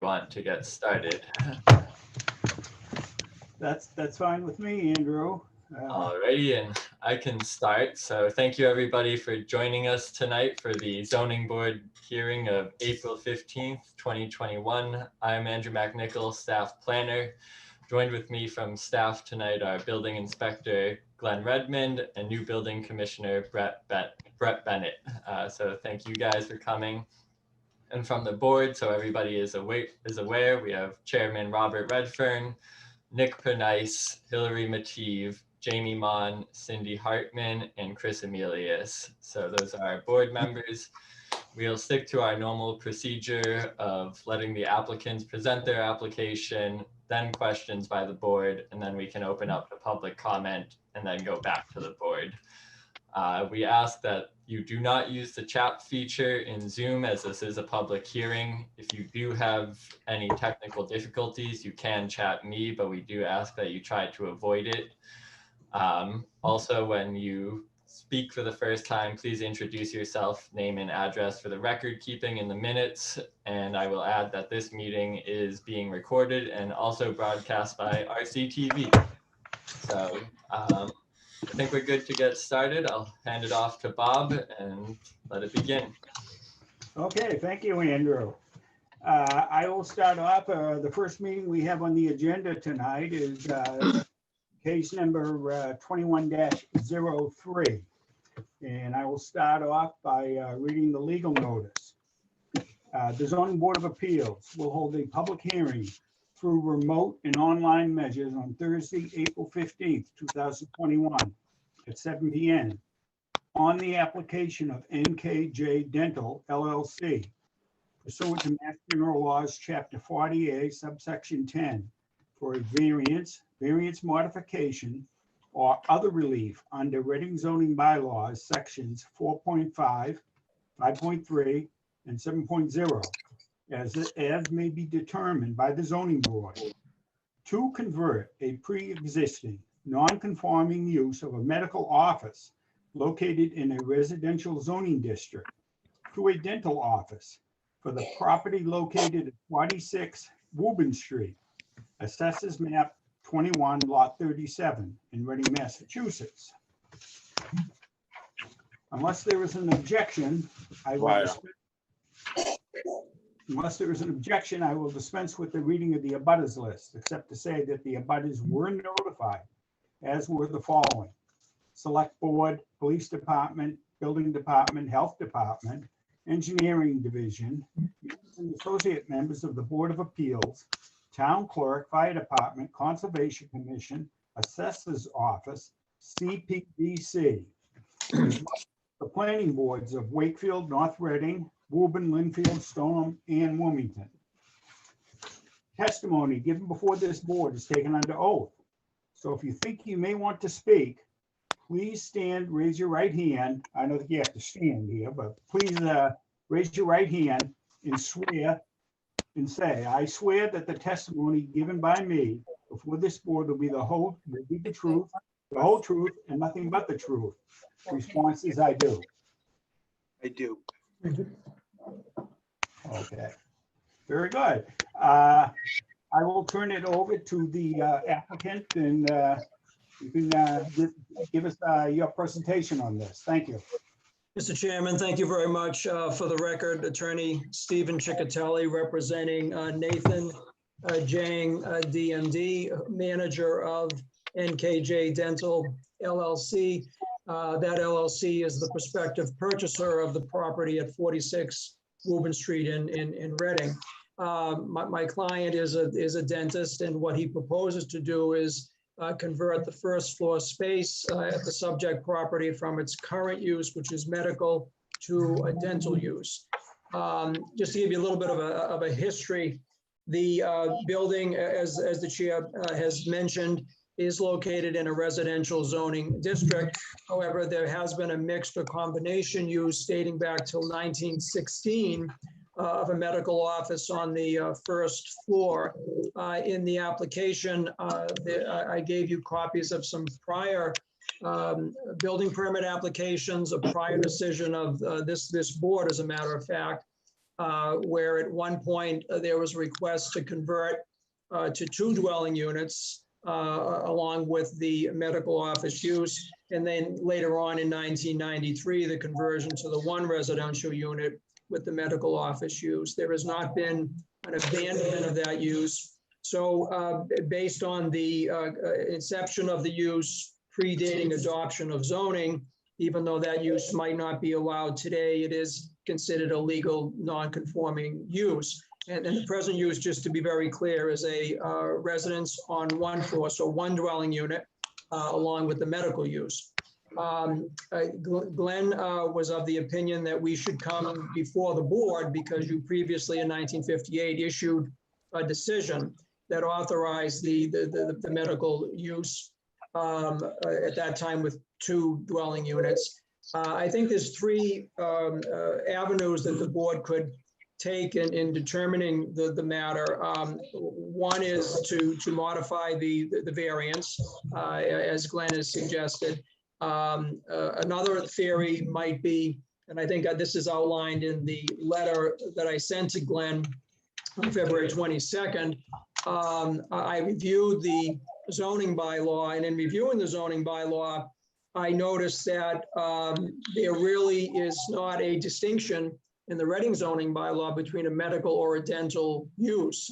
want to get started. That's fine with me, Andrew. Alrighty, and I can start. So thank you everybody for joining us tonight for the zoning board hearing of April 15th, 2021. I'm Andrew McNichol, staff planner. Joined with me from staff tonight are building inspector Glenn Redmond and new building commissioner Brett Bennett. So thank you guys for coming. And from the board, so everybody is aware, we have Chairman Robert Redfern, Nick Pernice, Hillary Mateve, Jamie Mon, Cindy Hartman, and Chris Emilius. So those are our board members. We'll stick to our normal procedure of letting the applicants present their application, then questions by the board, and then we can open up to public comment and then go back to the board. We ask that you do not use the chat feature in Zoom, as this is a public hearing. If you do have any technical difficulties, you can chat me, but we do ask that you try to avoid it. Also, when you speak for the first time, please introduce yourself, name and address for the record keeping in the minutes. And I will add that this meeting is being recorded and also broadcast by RCTV. So I think we're good to get started. I'll hand it off to Bob and let it begin. Okay, thank you, Andrew. I will start off. The first meeting we have on the agenda tonight is case number 21-03. And I will start off by reading the legal notice. The Zoning Board of Appeals will hold a public hearing through remote and online measures on Thursday, April 15th, 2021 at 7 p.m. on the application of NKJ Dental LLC pursuant to Mass General Laws, Chapter 40A, subsection 10, for a variance modification, or other relief under Reading zoning bylaws, sections 4.5, 5.3, and 7.0. As may be determined by the zoning board, to convert a pre-existing non-conforming use of a medical office located in a residential zoning district to a dental office for the property located at 46 Woburn Street, assessors map 21, lot 37 in Reading, Massachusetts. Unless there is an objection, I will dispense with the reading of the abutters list, except to say that the abutters were notified, as were the following: Select Board, Police Department, Building Department, Health Department, Engineering Division, and associate members of the Board of Appeals, Town Clerk, Fire Department, Conservation Commission, Assessor's Office, CPDC, the planning boards of Wakefield, North Reading, Woburn, Linfield, Stoneham, and Wilmington. Testimony given before this board is taken under oath. So if you think you may want to speak, please stand, raise your right hand. I don't think you have to stand here, but please raise your right hand and swear and say, I swear that the testimony given by me before this board will be the truth, the whole truth, and nothing but the truth. Response is, I do. I do. Okay, very good. I will turn it over to the applicant, and you can give us your presentation on this. Thank you. Mr. Chairman, thank you very much. For the record, Attorney Stephen Ciccatelli representing Nathan Jang, DMD, manager of NKJ Dental LLC. That LLC is the prospective purchaser of the property at 46 Woburn Street in Reading. My client is a dentist, and what he proposes to do is convert the first floor space at the subject property from its current use, which is medical, to a dental use. Just to give you a little bit of a history, the building, as the chair has mentioned, is located in a residential zoning district. However, there has been a mixed or combination use dating back till 1916 of a medical office on the first floor. In the application, I gave you copies of some prior building permit applications, a prior decision of this board, as a matter of fact. where at one point there was a request to convert to 2 dwelling units along with the medical office use. And then later on in 1993, the conversion to the 1 residential unit with the medical office use. There has not been an abandonment of that use. So based on the inception of the use predating adoption of zoning, even though that use might not be allowed today, it is considered a legal non-conforming use. And the present use, just to be very clear, is a residence on 1 floor, so 1 dwelling unit, along with the medical use. Glenn was of the opinion that we should come before the board because you previously in 1958 issued a decision that authorized the medical use at that time with 2 dwelling units. I think there's 3 avenues that the board could take in determining the matter. One is to modify the variance, as Glenn has suggested. Another theory might be, and I think this is outlined in the letter that I sent to Glenn on February 22nd. I reviewed the zoning bylaw, and in reviewing the zoning bylaw, I noticed that there really is not a distinction in the Reading zoning bylaw between a medical or a dental use.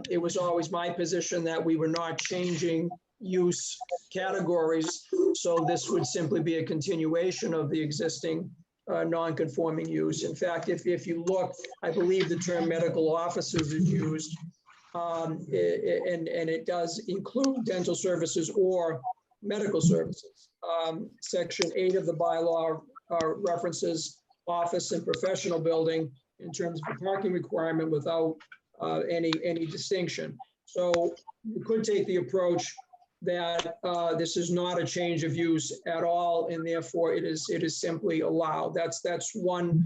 It was always my position that we were not changing use categories, so this would simply be a continuation of the existing non-conforming use. In fact, if you look, I believe the term medical offices is used, and it does include dental services or medical services. Section 8 of the bylaw references office and professional building in terms of a parking requirement without any distinction. So you could take the approach that this is not a change of use at all, and therefore it is simply allowed. That's one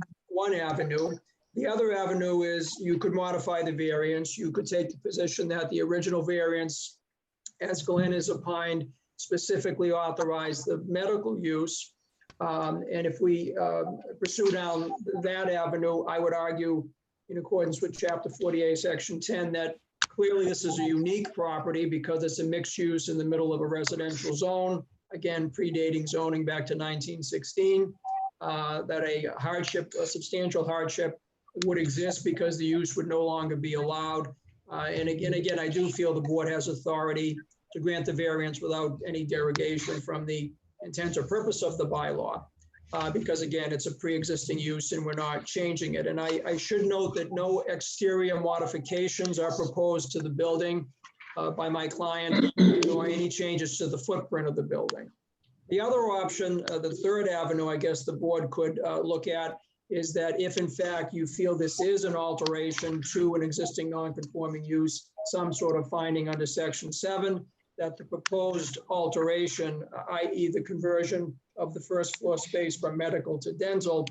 avenue. The other avenue is you could modify the variance. You could take the position that the original variance, as Glenn has opined, specifically authorized the medical use. And if we pursue down that avenue, I would argue, in accordance with Chapter 48, Section 10, that clearly this is a unique property because it's a mixed use in the middle of a residential zone, again, predating zoning back to 1916, that a substantial hardship would exist because the use would no longer be allowed. And again, I do feel the board has authority to grant the variance without any derogation from the intent or purpose of the bylaw, because again, it's a pre-existing use and we're not changing it. And I should note that no exterior modifications are proposed to the building by my client, nor any changes to the footprint of the building. The other option, the third avenue, I guess the board could look at, is that if in fact you feel this is an alteration to an existing non-conforming use, some sort of finding under Section 7, that the proposed alteration, i.e. the conversion of the first floor space from medical to dental,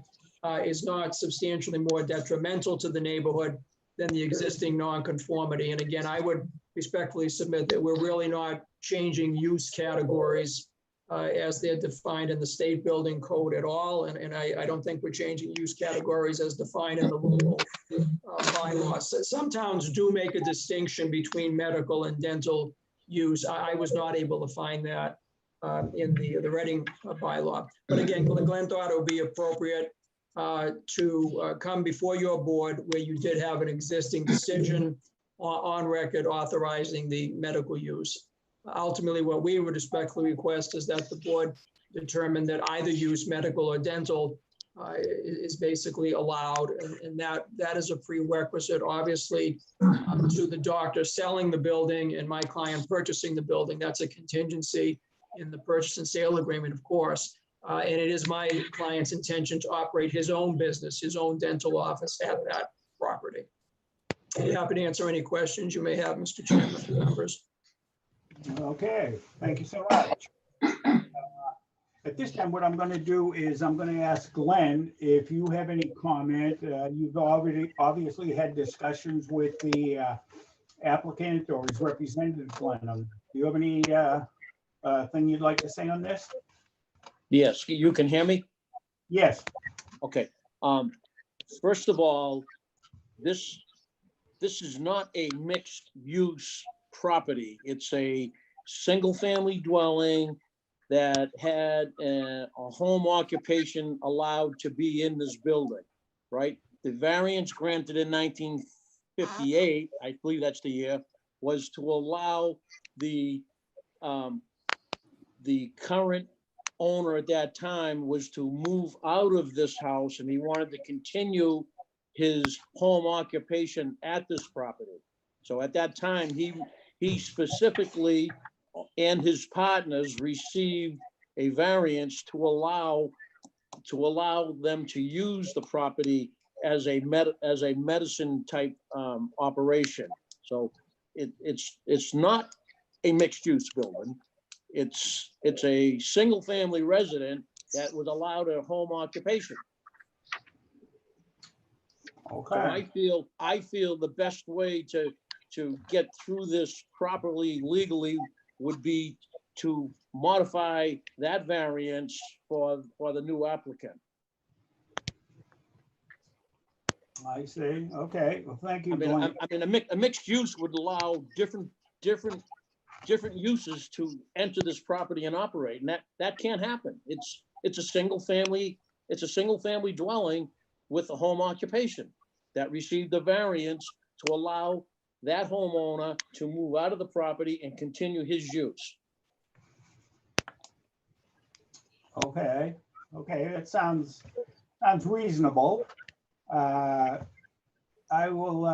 is not substantially more detrimental to the neighborhood than the existing nonconformity. And again, I would respectfully submit that we're really not changing use categories as they're defined in the state building code at all. And I don't think we're changing use categories as defined in the local bylaws. Some towns do make a distinction between medical and dental use. I was not able to find that in the Reading bylaw. But again, Glenn thought it would be appropriate to come before your board where you did have an existing decision on record authorizing the medical use. Ultimately, what we would respectfully request is that the board determine that either use, medical or dental, is basically allowed, and that is a prerequisite, obviously, to the doctor selling the building and my client purchasing the building. That's a contingency in the purchase and sale agreement, of course, and it is my client's intention to operate his own business, his own dental office at that property. I'd be happy to answer any questions you may have, Mr. Chairman, members. Okay, thank you so much. At this time, what I'm going to do is I'm going to ask Glenn if you have any comment. You've already obviously had discussions with the applicant or his representative, Glenn. Do you have any thing you'd like to say on this? Yes, you can hear me? Yes. Okay. First of all, this is not a mixed use property. It's a single family dwelling that had a home occupation allowed to be in this building, right? The variance granted in 1958, I believe that's the year, was to allow the current owner at that time was to move out of this house, and he wanted to continue his home occupation at this property. So at that time, he specifically and his partners received a variance to allow them to use the property as a medicine type operation. So it's not a mixed use building. It's a single family resident that was allowed a home occupation. So Okay, I feel the best way to get through this properly legally would be to modify that variance for the new applicant. I see. Okay, well, thank you, I Glenn. mean, a mixed use would allow different uses to enter this property and operate, and that can't happen. It's a single family dwelling with a home occupation that received a variance to allow that homeowner to move out of the property and continue his use. Okay, that sounds reasonable. I will,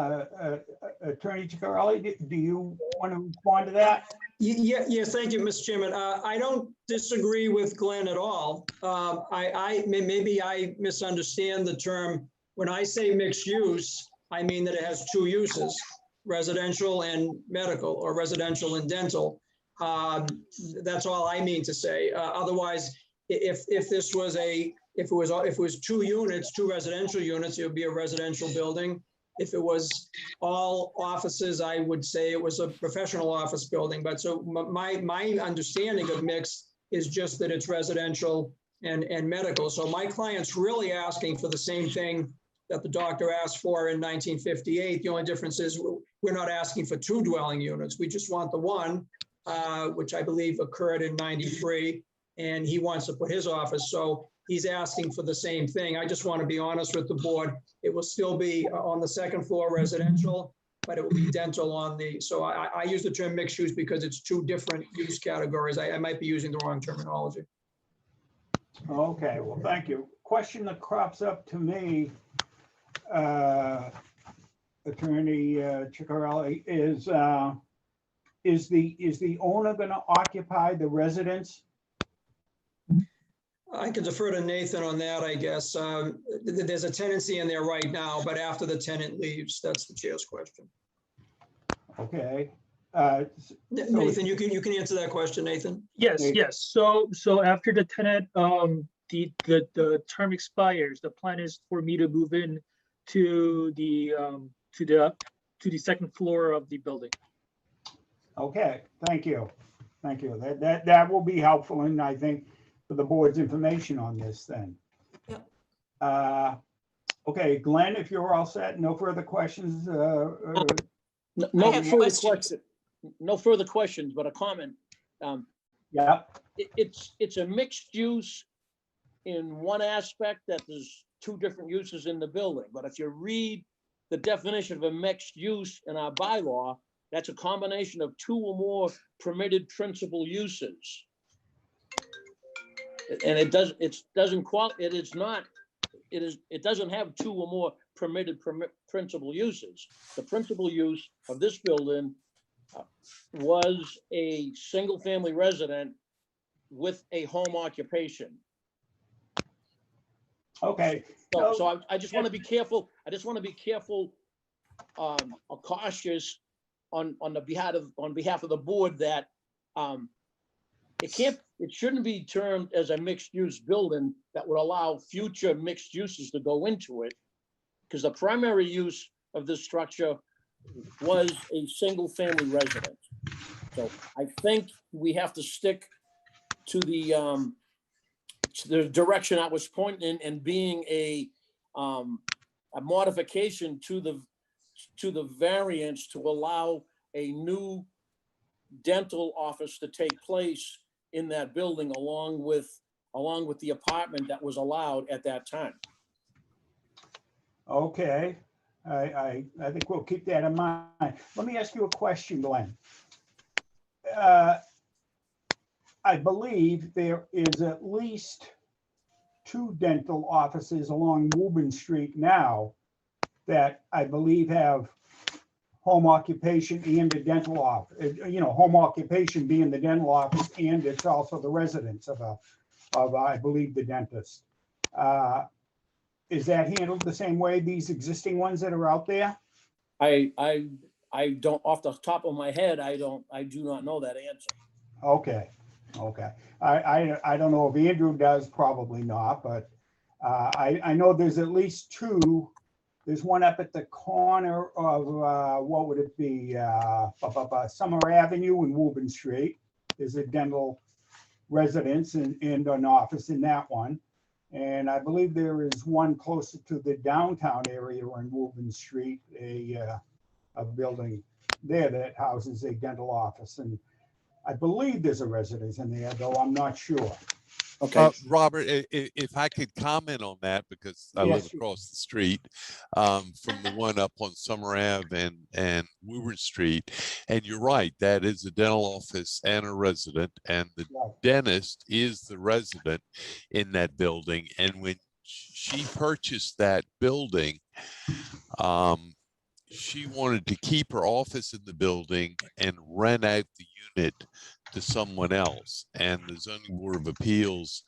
Attorney Ciccarelli, do you want to respond to that? Yes, thank you, Mr. Chairman. I don't disagree with Glenn at all. Maybe I misunderstand the term. When I say mixed use, I mean that it has two uses, residential and medical, or residential and dental. That's all I mean to say. Otherwise, if it was two units, two residential units, it would be a residential building. If it was all offices, I would say it was a professional office building. But so my understanding of mixed is just that it's residential and medical. So my client's really asking for the same thing that the doctor asked for in 1958. The only difference is we're not asking for two dwelling units. We just want the one, which I believe occurred in 93, and he wants to put his office. So he's asking for the same thing. I just want to be honest with the board. It will still be on the second floor residential, but it will be dental on the, so I use the term mixed use because it's two different use categories. I might be using the wrong terminology. Okay, well, thank you. Question that crops up to me, Attorney Ciccarelli, is the owner going to occupy the residence? I can defer to Nathan on that, I guess. There's a tenancy in there right now, but after the tenant leaves, that's the chair's question. Okay. Nathan, you can answer that question, Nathan. Yes. So after the tenant, the term expires, the plan is for me to move in to the second floor of the building. Okay, thank you. That will be helpful, and I think for the board's information on this then. Yep. Okay, Glenn, if you're all set, no further questions. No further questions, but a comment. Yeah. It's a mixed use in one aspect that there's two different uses in the building. But if you read the definition of a mixed use in our bylaw, that's a combination of two or more permitted principal uses. And it doesn't have two or more permitted principal uses. The principal use of this building was a single family resident with a home occupation. Okay. So I just want to be careful. I just want to be careful, or cautious on behalf of the board that it shouldn't be termed as a mixed use building that would allow future mixed uses to go into it, because the primary use of this structure was a single family residence. So I think we have to stick to the direction I was pointing in, and being a modification to the variance to allow a new dental office to take place in that building along with the apartment that was allowed at that time. Okay, I think we'll keep that in mind. Let me ask you a question, Glenn. I believe there is at least 2 dental offices along Woburn Street now that I believe have home occupation and a dental office, home occupation being the dental office, and it's also the residence of I believe, the dentist. Is that handled the same way, these existing ones that are out there? I don't, off the top of my head, I do not know that answer. Okay. I don't know if Andrew does, probably not, but I know there's at least 2. There's one up at the corner of, what would it be? Summer Avenue and Woburn Street. There's a dental residence and an office in that one. And I believe there is one closer to the downtown area on Woburn Street, a building there that houses a dental office. And I believe there's a residence in there, though I'm not sure. Okay. Robert, if I could comment on that, because I live Yes. across the street from the one up on Summer Ave and Woburn Street. And you're right, that is a dental office and a resident, and the Right. dentist is the resident in that building. And when she purchased that building, she wanted to keep her office in the building and rent out the unit to someone else. And the Zoning Board of Appeals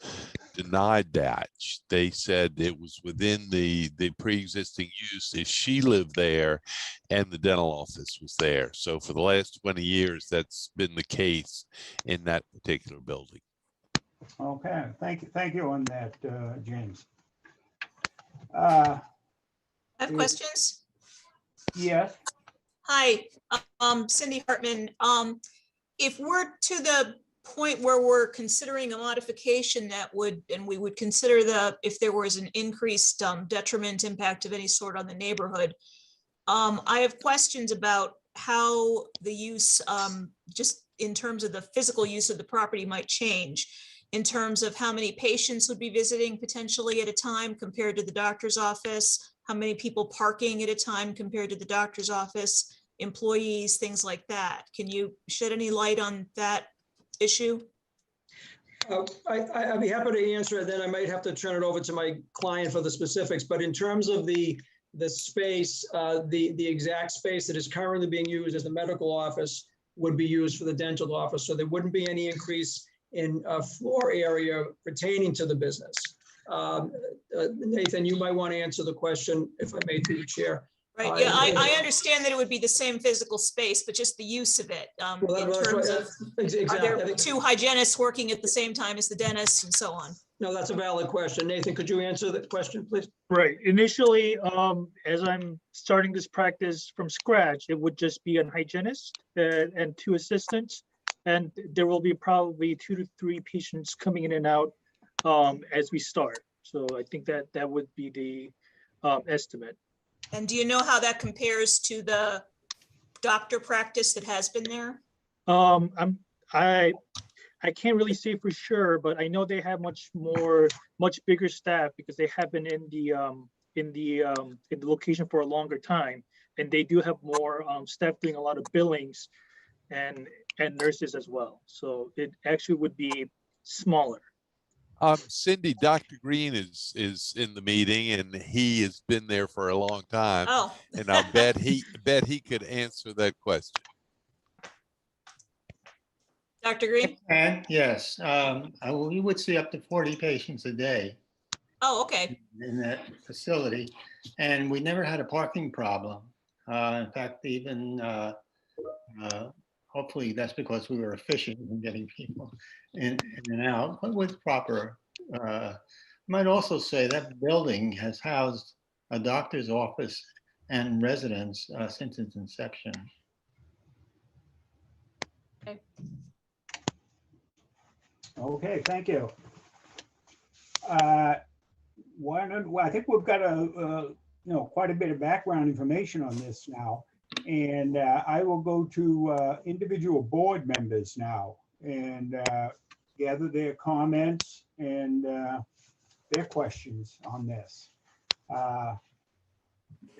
denied that. They said it was within the pre-existing use if she lived there and the dental office was there. So for the last 20 years, that's been the case in that particular building. Okay, thank you on that, James. I have questions. Yes, Hi, Cindy Hartman. If we're to the point where we're considering a modification that we would consider if there was an increased detriment impact of any sort on the neighborhood, I have questions about how the use, just in terms of the physical use of the property, might change in terms of how many patients would be visiting potentially at a time compared to the doctor's office, how many people parking at a time compared to the doctor's office, employees, things like that. Can you shed any light on that issue? I'd be happy to answer it. Then I might have to turn it over to my client for the specifics. But in terms of the space, the exact space that is currently being used as the medical office would be used for the dental office. So there wouldn't be any increase in floor area pertaining to the business. Nathan, you might want to answer the question, if I may, through the chair. Right, yeah, I understand that it would be the same physical space, but just the use of it in terms of, are there 2 hygienists working at the same time as the dentist and so on? No, that's a valid question. Nathan, could you answer that question, please? Right. Initially, as I'm starting this practice from scratch, it would just be a hygienist and 2 assistants. And there will be probably 2 to 3 patients coming in and out as we start. So I think that would be the estimate. And do you know how that compares to the doctor practice that has been there? I can't really say for sure, but I know they have much bigger staff because they have been in the location for a longer time, and they do have more staff doing a lot of billings and nurses as well. So it actually would be smaller. Cindy, Dr. Green is in the meeting, and he has been there for a long time. Oh. And I bet he could answer that question. Dr. Green? And yes, we would see up to 40 patients a day Oh, okay. in that facility, and we never had a parking problem. In fact, even hopefully that's because we were efficient in getting people in and out, but with proper. Might also say that building has housed a doctor's office and residence since its inception. okay, thank you. I think we've got quite a bit of background information on this now. And I will go to individual board members now and gather their comments and their questions on this.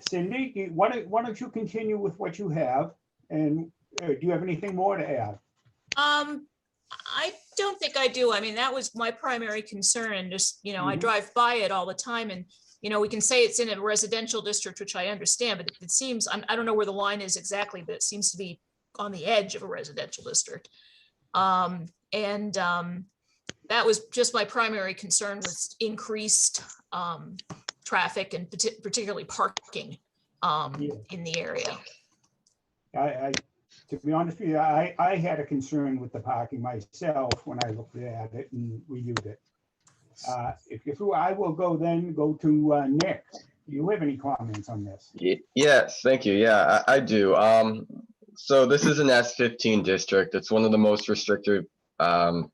Cindy, why don't you continue with what you have? And do you have anything more to add? I don't think I do. I mean, that was my primary concern, and just, I Mhm. drive by it all the time, and, we can say it's in a residential district, which I understand, but it seems, I don't know where the line is exactly, but it seems to be on the edge of a residential district. And that was just my primary concern, was increased traffic and particularly parking in the area. To be honest with you, I had a concern with the parking myself when I looked at it and reviewed it. If I will go to Nick. Do you have any comments on this? Yes, thank you. Yeah, I do. So this is an S15 district. It's one of the most restricted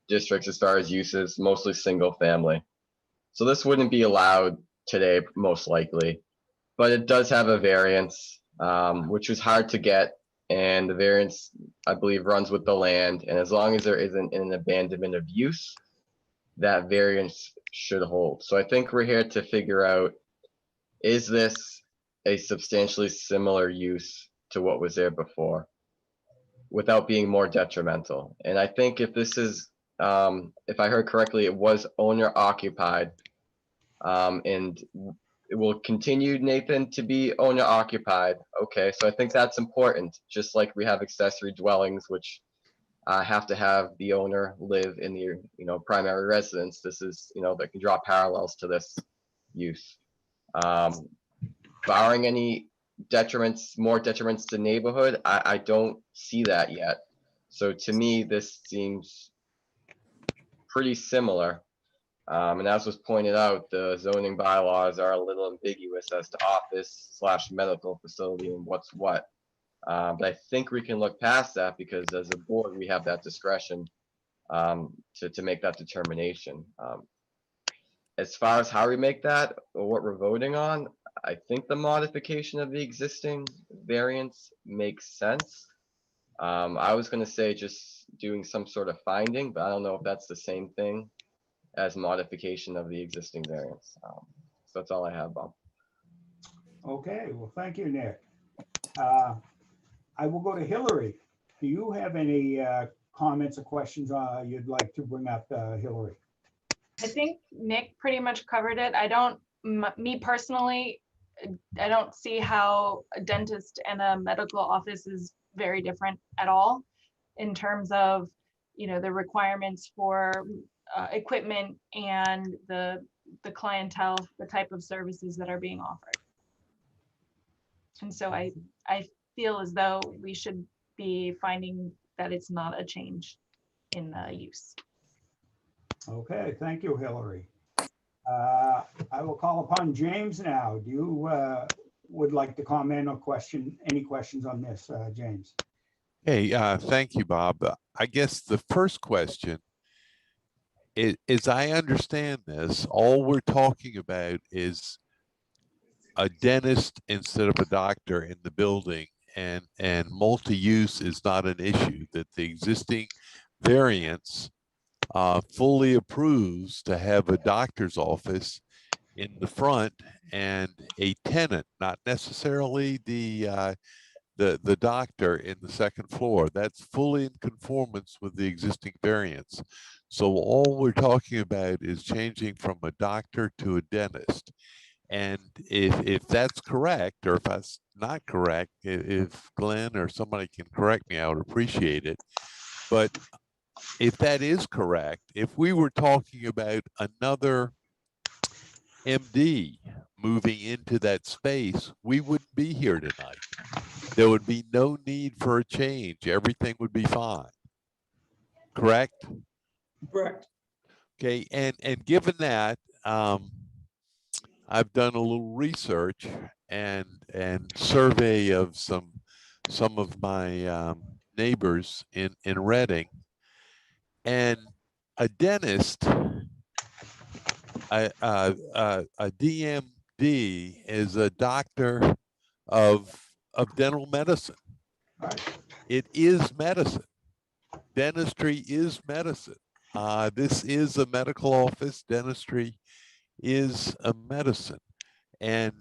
districts as far as uses, mostly single family. So this wouldn't be allowed today, most likely, but it does have a variance, which was hard to get. And the variance, I believe, runs with the land. And as long as there isn't an abandonment of use, that variance should hold. So I think we're here to figure out, is this a substantially similar use to what was there before without being more detrimental? And I think if this is, if I heard correctly, it was owner occupied, and it will continue, Nathan, to be owner occupied. Okay, so I think that's important. Just like we have accessory dwellings, which have to have the owner live in the primary residence. This is that can draw parallels to this use. Barring any more detriments to neighborhood, I don't see that yet. So to me, this seems pretty similar. And as was pointed out, the zoning bylaws are a little ambiguous as to office/medical facility and what's what. But I think we can look past that, because as a board, we have that discretion to make that determination. As far as how we make that or what we're voting on, I think the modification of the existing variance makes sense. I was going to say just doing some sort of finding, but I don't know if that's the same thing as modification of the existing variance. So that's all I have, Bob. Okay, well, thank you, Nick. I will go to Hillary. Do you have any comments or questions you'd like to bring up, Hillary? I think Nick pretty much covered it. Me personally, I don't see how a dentist and a medical office is very different at all in terms of, the requirements for equipment and the clientele, the type of services that are being offered. And so I feel as though we should be finding that it's not a change in the use. Okay, thank you, Hillary. I will call upon James now. Do you would like to comment or any questions on this, James? Hey, thank you, Bob. I guess the first question is, I understand this, all we're talking about is a dentist instead of a doctor in the building, and multi-use is not an issue, that the existing variance fully approves to have a doctor's office in the front and a tenant, not necessarily the doctor in the second floor. That's fully in conformance with the existing variance. So all we're talking about is changing from a doctor to a dentist. And if that's correct, or if that's not correct, if Glenn or somebody can correct me, I would appreciate it. But if that is correct, if we were talking about another MD moving into that space, we wouldn't be here tonight. There would be no need for a change. Everything would be fine. Correct? Correct. Okay, and given that, I've done a little research and survey of some of my neighbors in Reading, and a dentist, a DM MD is a doctor of dental medicine. Right. It is medicine. Dentistry is medicine. This is a medical office. Dentistry is a medicine. And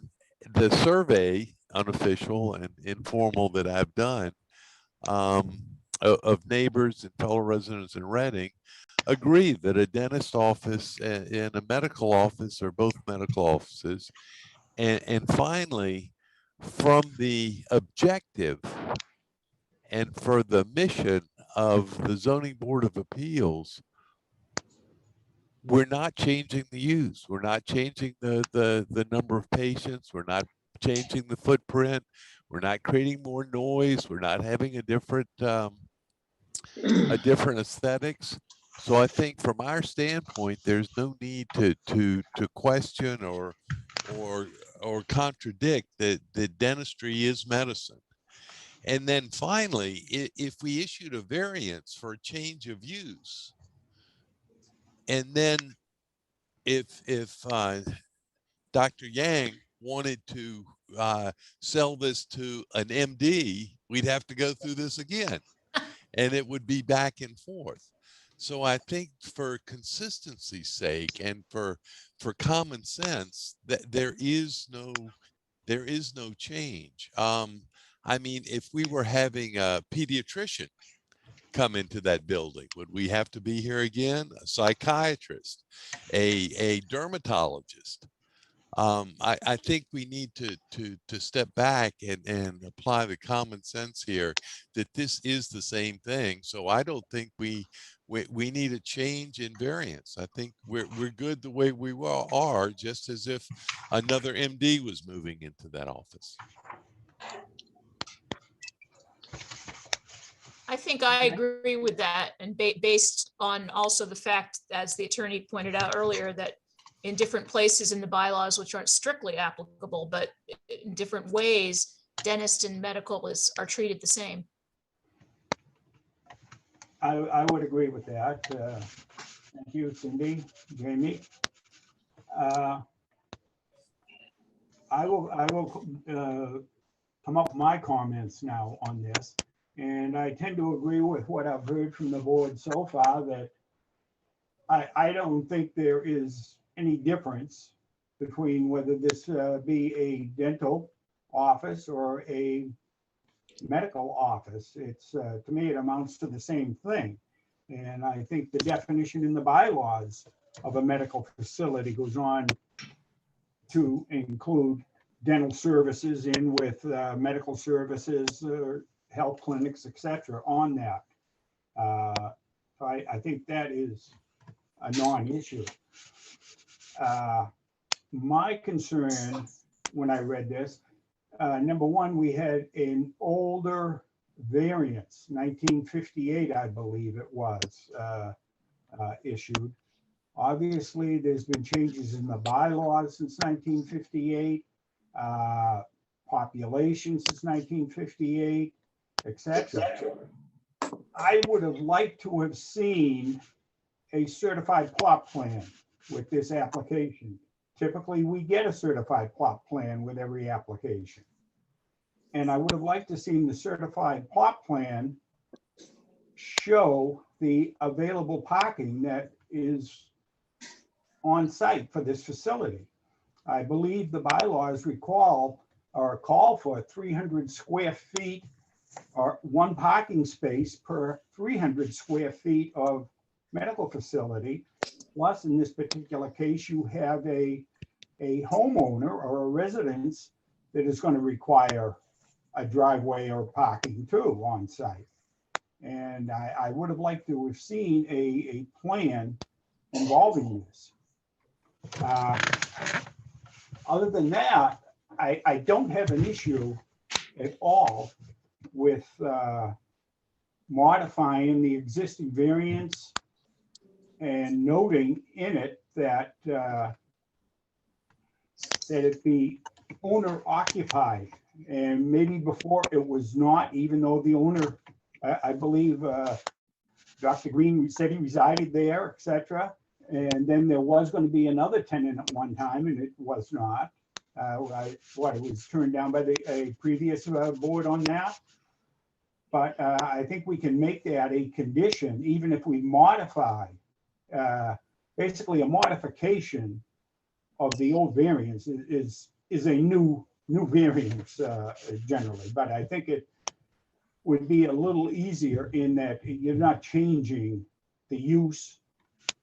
the survey, unofficial and informal, that I've done of neighbors and fellow residents in Reading agree that a dentist office and a medical office are both medical offices. And finally, from the objective and for the mission of the Zoning Board of Appeals, we're not changing the use. We're not changing the number of patients. We're not changing the footprint. We're not creating more noise. We're not having a different aesthetics. So I think from our standpoint, there's no need to question or contradict that dentistry is medicine. And then finally, if we issued a variance for a change of use, and then if Dr. Yang wanted to sell this to an MD, we'd have to go through this again, and it would be back and forth. So I think for consistency's sake and for common sense, that there is no change. I mean, if we were having a pediatrician come into that building, would we have to be here again? A psychiatrist, a dermatologist? I think we need to step back and apply the common sense here that this is the same thing. So I don't think we need a change in variance. I think we're good the way we are, just as if another MD was moving into that office. I think I agree with that, and based on also the fact, as the attorney pointed out earlier, that in different places in the bylaws, which aren't strictly applicable, but in different ways, dentist and medical are treated the same. I would agree with that. Thank you, Cindy, Jamie. I will come up with my comments now on this. And I tend to agree with what I've heard from the board so far, that I don't think there is any difference between whether this be a dental office or a medical office. It's to me, it amounts to the same thing. And I think the definition in the bylaws of a medical facility goes on to include dental services in with medical services, health clinics, etc. on that. So I think that is a non-issue. My concern when I read this, number one, we had an older variance, 1958, I believe it was, issued. Obviously, there's been changes in the bylaws since 1958, population since 1958, etc. I would have liked to have seen a certified plot plan with this application. Typically, we get a certified plot plan with every application. And I would have liked to see the certified plot plan show the available parking that is on site for this facility. I believe the bylaws call for 300 square feet or one parking space per 300 square feet of medical facility. Plus, in this particular case, you have a homeowner or a residence that is going to require a driveway or parking too on site. And I would have liked to have seen a plan involving this. Other than that, I don't have an issue at all with modifying the existing variance and noting in it that that it be owner occupied. And maybe before it was not, even though the owner, I believe Dr. Green said he resided there, etc. And then there was going to be another tenant at one time, and it was not. It was turned down by a previous board on that. But I think we can make that a condition, even if we modify, basically a modification of the old variance is a new variance generally. But I think it would be a little easier in that you're not changing the use,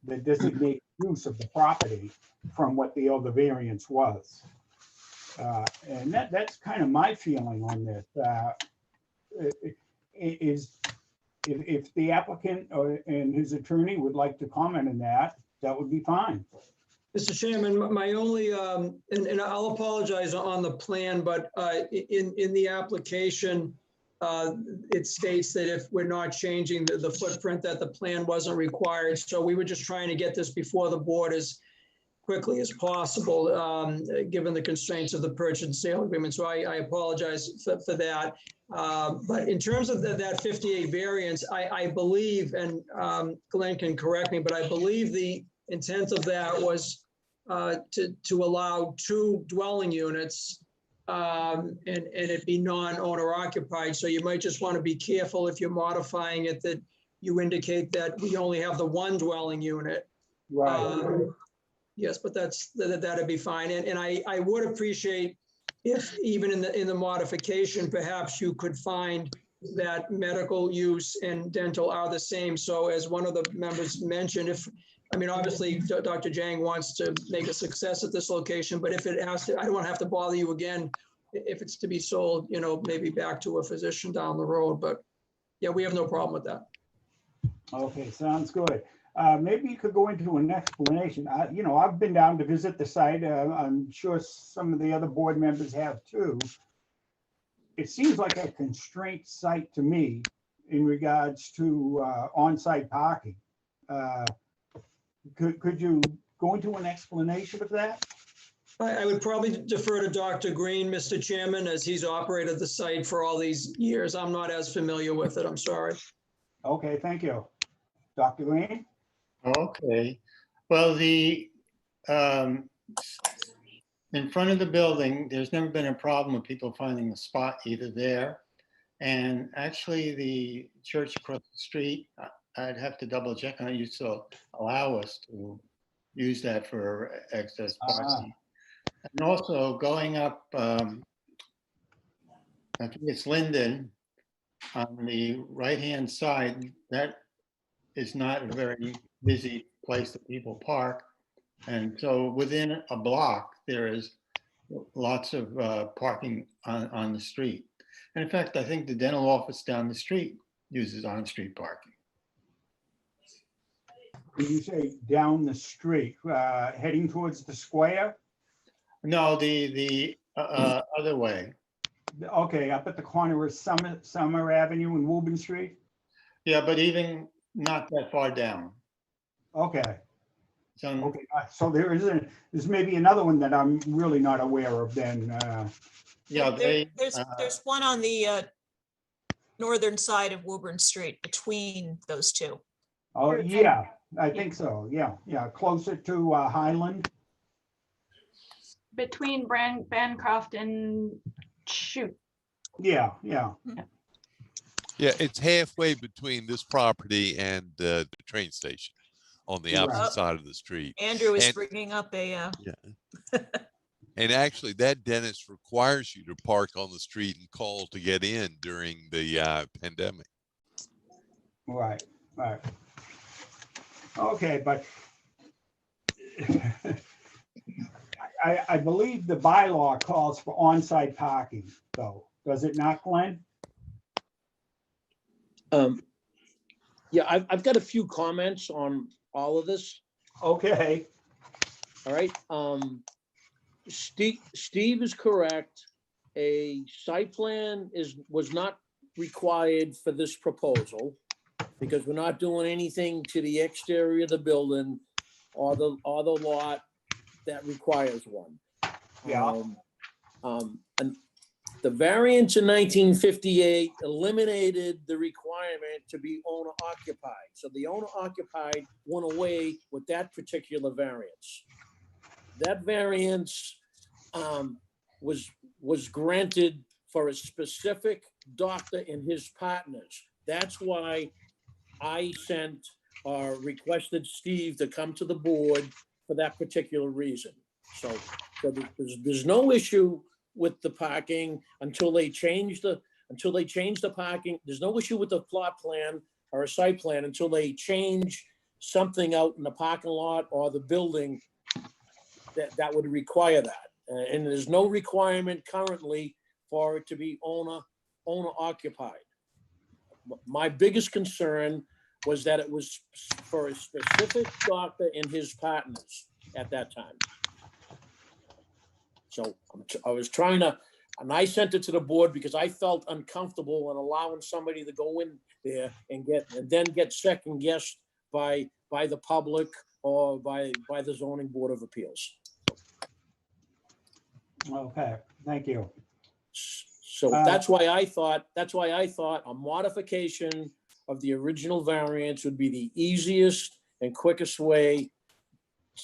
the designated use of the property from what the other variance was. And that's kind of my feeling on this. If the applicant and his attorney would like to comment on that, that would be fine. Mr. Chairman, my only, and I'll apologize on the plan, but in the application, it states that if we're not changing the footprint, that the plan wasn't required. So we were just trying to get this before the board as quickly as possible, given the constraints of the purchase and sale agreement. So I apologize for that. But in terms of that 58 variance, I believe, and Glenn can correct me, but I believe the intent of that was to allow 2 dwelling units and it be non-owner occupied. So you might just want to be careful if you're modifying it that you indicate that we only have the 1 dwelling unit. Right. Yes, but that'd be fine. And I would appreciate if even in the modification, perhaps you could find that medical use and dental are the same. So as one of the members mentioned, obviously Dr. Jang wants to make a success at this location, but if it has to, I don't want to have to bother you again if it's to be sold, maybe back to a physician down the road. But yeah, we have no problem with that. Okay, sounds good. Maybe you could go into an explanation. I've been down to visit the site. I'm sure some of the other board members have too. It seems like a constraint site to me in regards to on-site parking. Could you go into an explanation of that? I would probably defer to Dr. Green, Mr. Chairman, as he's operated the site for all these years. I'm not as familiar with it. I'm sorry. Okay, thank you. Dr. Green? Okay, well, in front of the building, there's never been a problem with people finding a spot either there. And actually the church across the street, I'd have to double check on it, used to allow us to use that for excess parking. And also going up, I think it's Linden on the right-hand side, that is not a very busy place that people park. And so within a block, there is lots of parking on the street. And in fact, I think the dental office down the street uses on-street parking. When you say down the street, heading towards the square? No, the other way. Okay, up at the corner of Summer Avenue and Woburn Street? Yeah, but even not that far down. Okay. So, Okay, so there's maybe another one that I'm really not aware of then. yeah, There's one on the northern side of Woburn Street between those two. Oh, yeah, I think so. Yeah, closer to Highland. Between Bancroft and Shoot. Yeah. Yeah, it's halfway between this property and the train station on the Right. opposite side of the street. Andrew is And- bringing up a, Yeah. And actually, that dentist requires you to park on the street and call to get in during the pandemic. Right. Okay, but I believe the bylaw calls for on-site parking, though. Does it not, Glenn? Yeah, I've got a few comments on all of this. Okay. All right. Steve is correct. A site plan was not required for this proposal because we're not doing anything to the exterior of the building or the lot that requires one. Yeah. And the variance in 1958 eliminated the requirement to be owner occupied. So the owner occupied went away with that particular variance. That variance was granted for a specific doctor and his partners. That's why I sent or requested Steve to come to the board for that particular reason. So there's no issue with the parking until they change the parking. There's no issue with the plot plan or a site plan until they change something out in the parking lot or the building that would require that. And there's no requirement currently for it to be owner occupied. My biggest concern was that it was for a specific doctor and his partners at that time. So I was trying to, and I sent it to the board because I felt uncomfortable in allowing somebody to go in there and then get second guessed by the public or by the zoning board of appeals. Okay, thank you. So that's why I thought a modification of the original variance would be the easiest and quickest way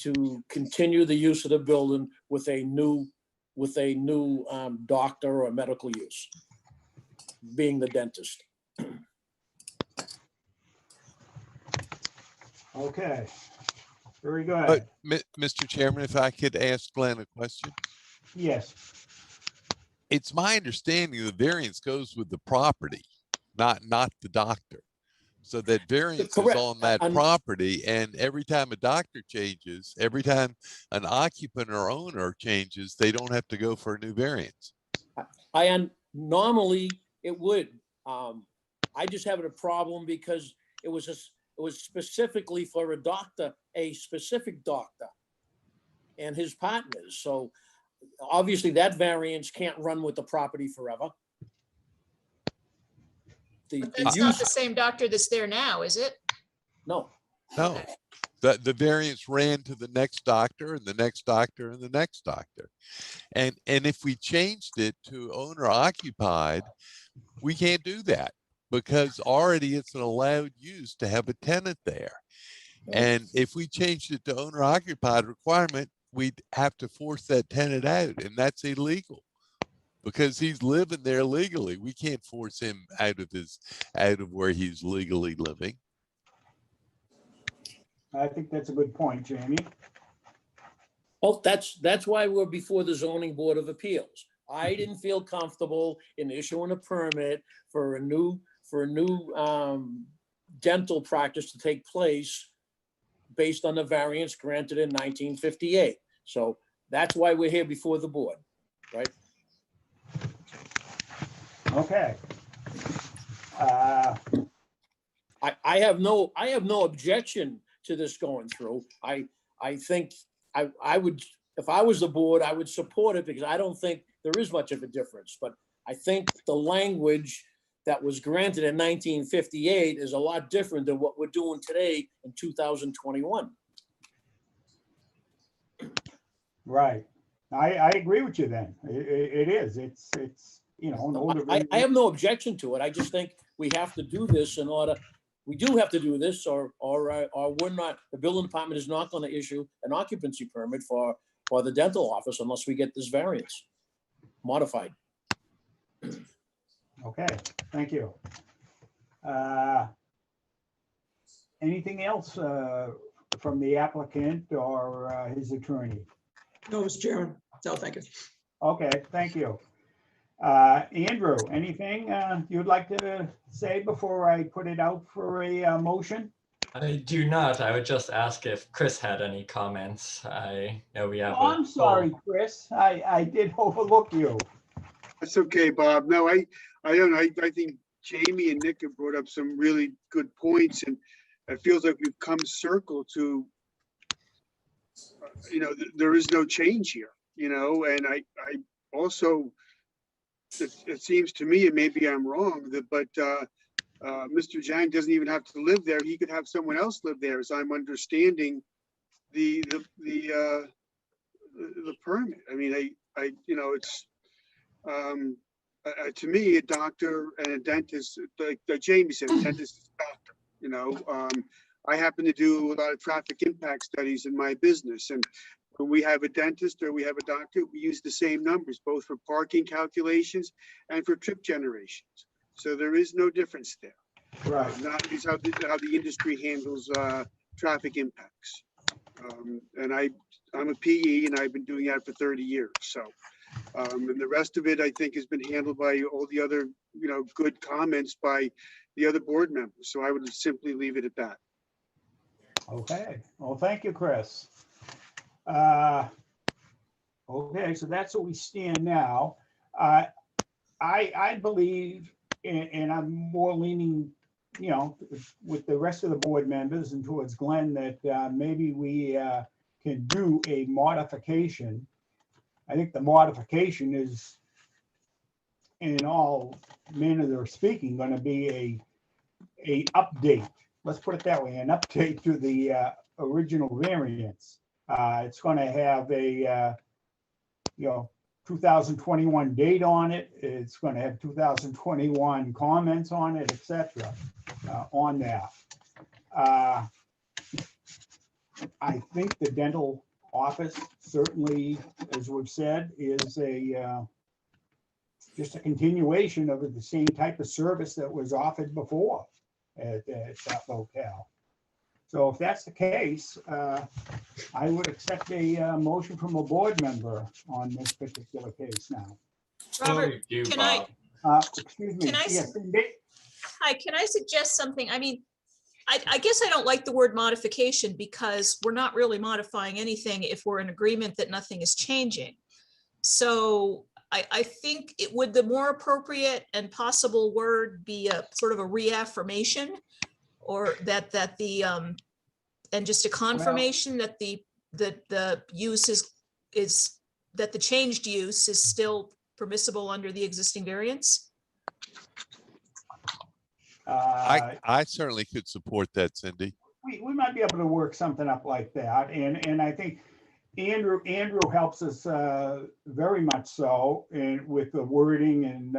to continue the use of the building with a new doctor or medical use, being the dentist. Okay, very good. Mr. Chairman, if I could ask Glenn a question. Yes, It's my understanding the variance goes with the property, not the doctor. So that variance is on that property, and every time a doctor changes, every time an occupant or owner changes, they don't have to go for a new variance. Normally it would. I just have a problem because it was specifically for a specific doctor and his partners. So obviously that variance can't run with the property forever. But that's not the same doctor that's there now, is it? No. No, the variance ran to the next doctor and the next doctor and the next doctor. And if we changed it to owner occupied, we can't do that because already it's an allowed use to have a tenant there. And if we changed it to owner occupied requirement, we'd have to force that tenant out, and that's illegal because he's living there legally. We can't force him out of where he's legally living. I think that's a good point, Jamie. Well, that's why we're before the zoning board of appeals. I didn't feel comfortable in issuing a permit for a new dental practice to take place based on the variance granted in 1958. So that's why we're here before the board, right? Okay. I have no objection to this going through. I think I would, if I was the board, I would support it because I don't think there is much of a difference. But I think the language that was granted in 1958 is a lot different than what we're doing today in 2021. Right. I agree with you then. It is. It's you know, an older. I have no objection to it. I just think we have to do this in order. We do have to do this, or we're not. The building department is not going to issue an occupancy permit for the dental office unless we get this variance modified. Okay, thank you. Anything else from the applicant or his attorney? No, Mr. Chairman. No, thank you. Okay, thank you. Andrew, anything you'd like to say before I put it out for a motion? I do not. I would just ask if Chris had any comments. I know we have. Oh, I'm sorry, Chris. I did overlook you. That's okay, Bob. No, I don't know. I think Jamie and Nick have brought up some really good points, and it feels like we've come circle to, you know, there is no change here, you know, and I also, it seems to me, and maybe I'm wrong, but Mr. Zhang doesn't even have to live there. He could have someone else live there, as I'm understanding the permit. I mean, I you know, it's to me, a doctor and a dentist, like Jamie said, a dentist is a doctor. You know, I happen to do a lot of traffic impact studies in my business, and when we have a dentist or we have a doctor, we use the same numbers, both for parking calculations and for trip generations. So there is no difference there. Right. Not is how the industry handles traffic impacts. And I'm a PE and I've been doing that for 30 years. So, and the rest of it, I think, has been handled by all the other, good comments by the other board members. So I would simply leave it at that. Okay, well, thank you, Chris. Okay, so that's where we stand now. I believe, and I'm more leaning, with the rest of the board members and towards Glenn, that maybe we can do a modification. I think the modification is, in all manner of speaking, going to be a update. Let's put it that way, an update to the original variance. It's going to have a 2021 date on it. It's going to have 2021 comments on it, etc. On that. I think the dental office, certainly, as we've said, is just a continuation of the same type of service that was offered before at that locale. So if that's the case, I would accept a motion from a board member on this particular case now. Robert, can Excuse me. Can I Yes, hi, can I suggest something? I mean, I guess I don't like the word modification because we're not really modifying anything if we're in agreement that nothing is changing. So I think it would, the more appropriate and possible word be a sort of a reaffirmation, or that the and just a confirmation that the use is that the changed use is still permissible under the existing variance. I certainly could support that, Cindy. We might be able to work something up like that, and I think Andrew helps us very much so, and with the wording and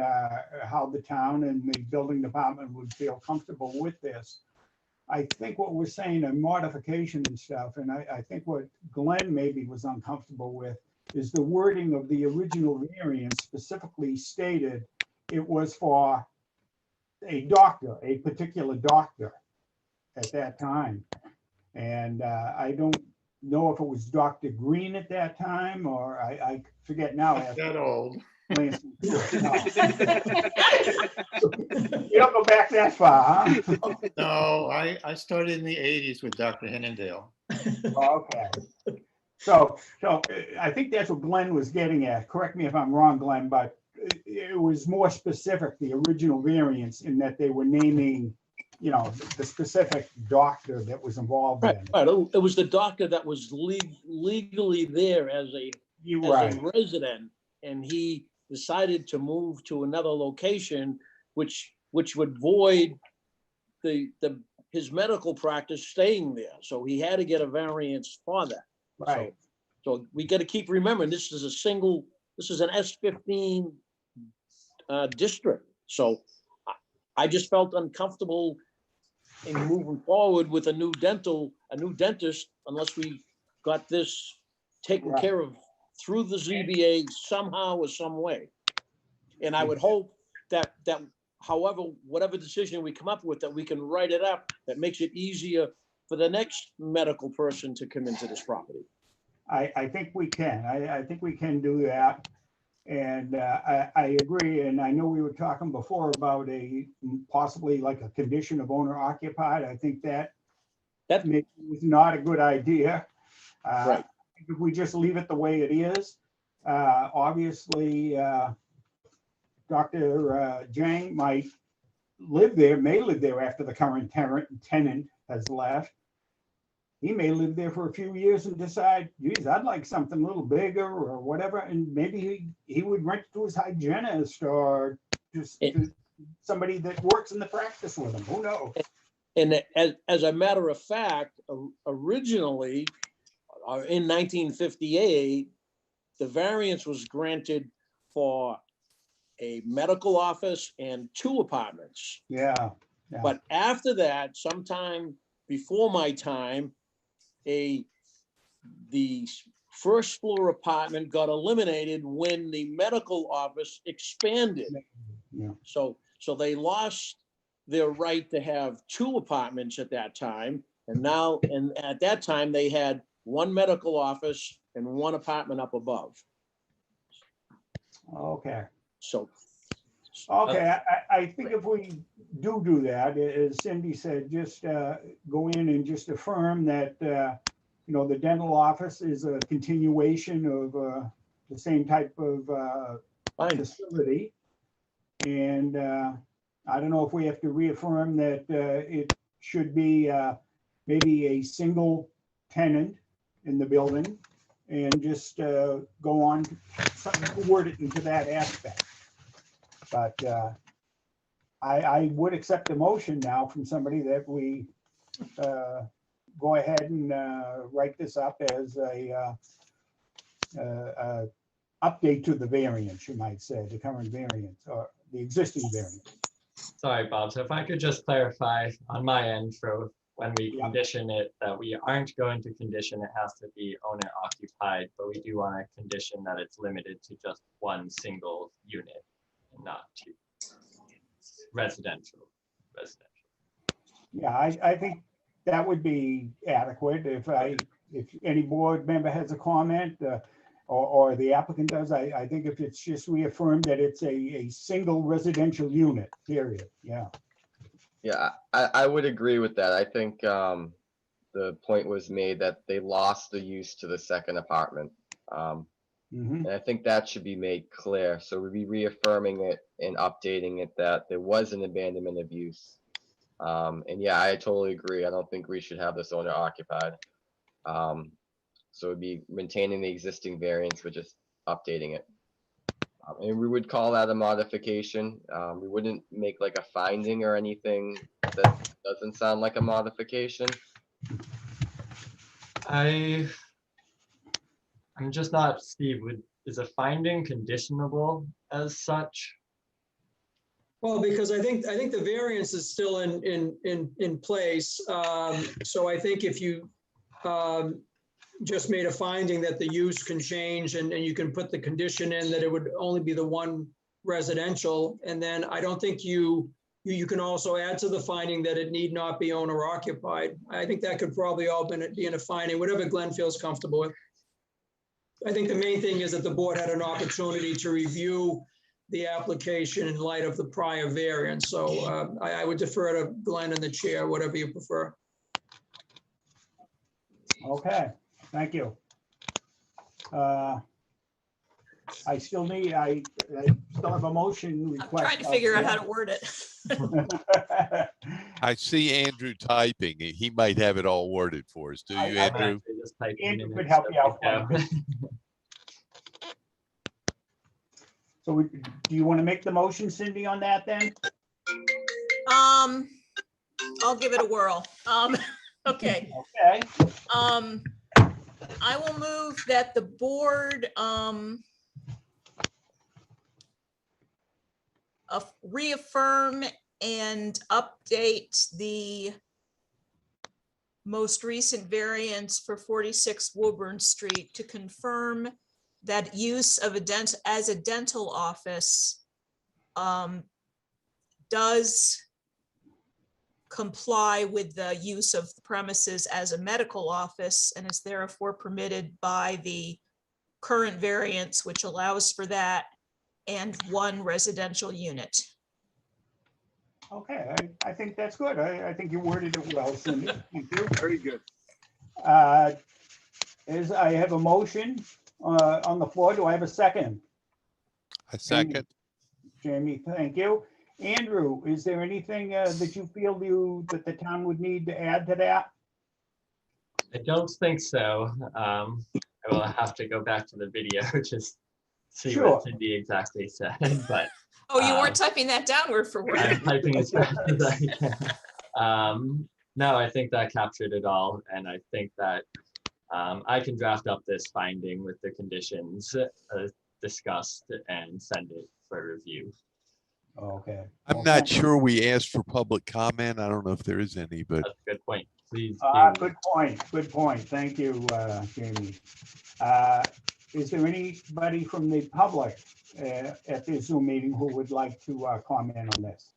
how the town and the building department would feel comfortable with this. I think what we're saying, a modification and stuff, and I think what Glenn maybe was uncomfortable with is the wording of the original variance specifically stated it was for a doctor, a particular doctor at that time. And I don't know if it was Dr. Green at that time, or I forget now. Not that old. No. You don't go back that far, huh? No, I started in the 80s with Dr. Hennendale. Okay. So I think that's what Glenn was getting at. Correct me if I'm wrong, Glenn, but it was more specific, the original variance, in that they were naming, the specific doctor that was involved in it. Right. It was the doctor that was legally there as a resident, and he decided to move to another location, which would void his medical practice staying there. So he had to get a variance for that. Right. So we got to keep remembering this is an S15 district. So I just felt uncomfortable in moving forward with a new dentist, unless we got this taken care of through the ZBA somehow or some way. And I would hope that however, whatever decision we come up with, that we can write it up, that makes it easier for the next medical person to come into this property. I think we can. I think we can do that. And I agree. And I know we were talking before about possibly like a condition of owner occupied. I think that maybe was not a good idea. Right. If we just leave it the way it is, obviously, Dr. Jang may live there after the current tenant has left. He may live there for a few years and decide, geez, I'd like something a little bigger or whatever. And maybe he would rent to his hygienist or just to somebody that works in the practice with him. Who knows? And as a matter of fact, originally in 1958, the variance was granted for a medical office and 2 apartments. Yeah. But after that, sometime before my time, the first floor apartment got eliminated when the medical office expanded. Yeah. So they lost their right to have 2 apartments at that time. And at that time, they had 1 medical office and 1 apartment up above. Okay. So. Okay, I think if we do that, as Cindy said, just go in and just affirm that, you know, the dental office is a continuation of the same type of Fine. facility. And I don't know if we have to reaffirm that it should be maybe a single tenant in the building, and just go on, word it into that aspect. But I would accept a motion now from somebody that we go ahead and write this up as a update to the variance, you might say, the current variance or the existing variance. Sorry, Bob. So if I could just clarify on my end for when we Yeah. condition it, that we aren't going to condition it has to be owner occupied, but we do want to condition that it's limited to just 1 single unit, not 2. Residential. Yeah, I think that would be adequate. If any board member has a comment or the applicant does, I think if it's just reaffirmed that it's a single residential unit, period. Yeah. Yeah, I would agree with that. I think the point was made that they lost the use to the second apartment. Mhm. And I think that should be made clear. So we'd be reaffirming it and updating it that there was an abandonment of use. And yeah, I totally agree. I don't think we should have this owner occupied. So it'd be maintaining the existing variance, but just updating it. And we would call that a modification. We wouldn't make like a finding or anything that doesn't sound like a modification. I'm just not, Steve, is a finding conditionable as such? Well, because I think the variance is still in place. So I think if you just made a finding that the use can change and you can put the condition in that it would only be the 1 residential, and then I don't think you can also add to the finding that it need not be owner occupied. I think that could probably all be in a finding, whatever Glenn feels comfortable with. I think the main thing is that the board had an opportunity to review the application in light of the prior variance. So I would defer to Glenn and the chair, whatever you prefer. Okay, thank you. I still have a motion I'm request. trying to figure out how to word it. I see Andrew typing. He might have it all worded for us. Do you, Andrew? Andrew could help you out quite a bit. So do you want to make the motion, Cindy, on that then? I'll give it a whirl. Okay. Okay. I will move that the board reaffirm and update the most recent variance for 46 Woburn Street to confirm that use of a dental office does comply with the use of the premises as a medical office and is therefore permitted by the current variance, which allows for that, and 1 residential unit. Okay, I think that's good. I think you worded it well, Cindy. Thank you. Very good. As I have a motion on the floor, do I have a second? A second. Jamie, thank you. Andrew, is there anything that you feel that the town would need to add to that? I don't think so. I will have to go back to the video just see Sure. what Cindy exactly said, but Oh, you weren't typing that down word for word. I'm typing as fast as I can. No, I think that captured it all, and I think that I can draft up this finding with the conditions discussed and send it for review. Okay. I'm not sure we asked for public comment. I don't know if there is any, but That's a good point. Please. Good point. Thank you, Jamie. Is there anybody from the public at this Zoom meeting who would like to comment on this?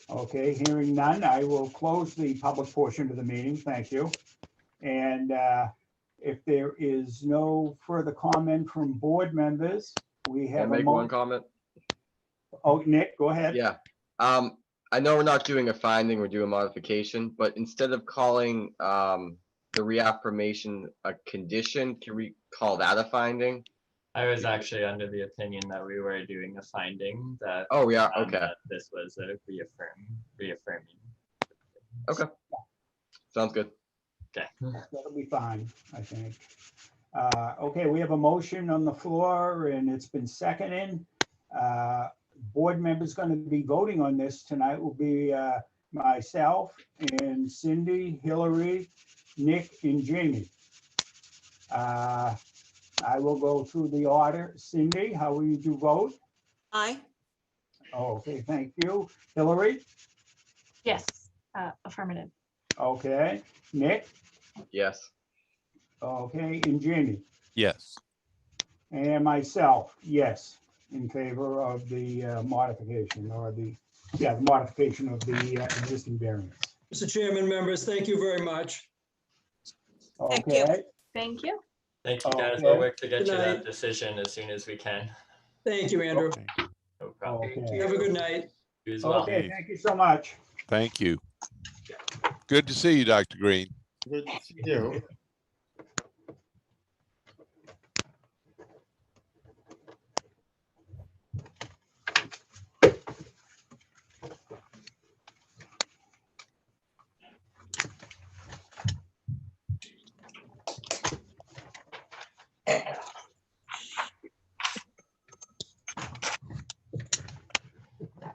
Okay, hearing none, I will close the public portion of the meeting. Thank you. And if there is no further comment from board members, we Can I have a make one comment? Oh, Nick, go ahead. Yeah. I know we're not doing a finding, we're doing modification, but instead of calling the reaffirmation a condition, can we call that a finding? I was actually under the opinion that we were doing a finding that. Oh, yeah, okay. That this was a reaffirming. Okay. Sounds good. Okay. That'll be fine, I think. Okay, we have a motion on the floor and it's been seconded. Board members going to be voting on this tonight will be myself and Cindy, Hillary, Nick, and Jamie. I will go through the order. Cindy, how will you do vote? Aye. Okay, thank you. Hillary? Yes, affirmative. Okay. Nick? Yes. Okay, and Jamie? Yes. And myself, yes, in favor of the modification or the modification of the existing variance. Mr. Chairman, members, thank you very much. Thank you. Okay, Thank you. Thank you guys. Okay. We'll work to get Good you that night. decision as soon as we can. Thank you, Andrew. Okay. No problem. okay. Have a good night. You as well. Okay, thank you so much. Thank you. Good to see you, Dr. Green. Good to see you.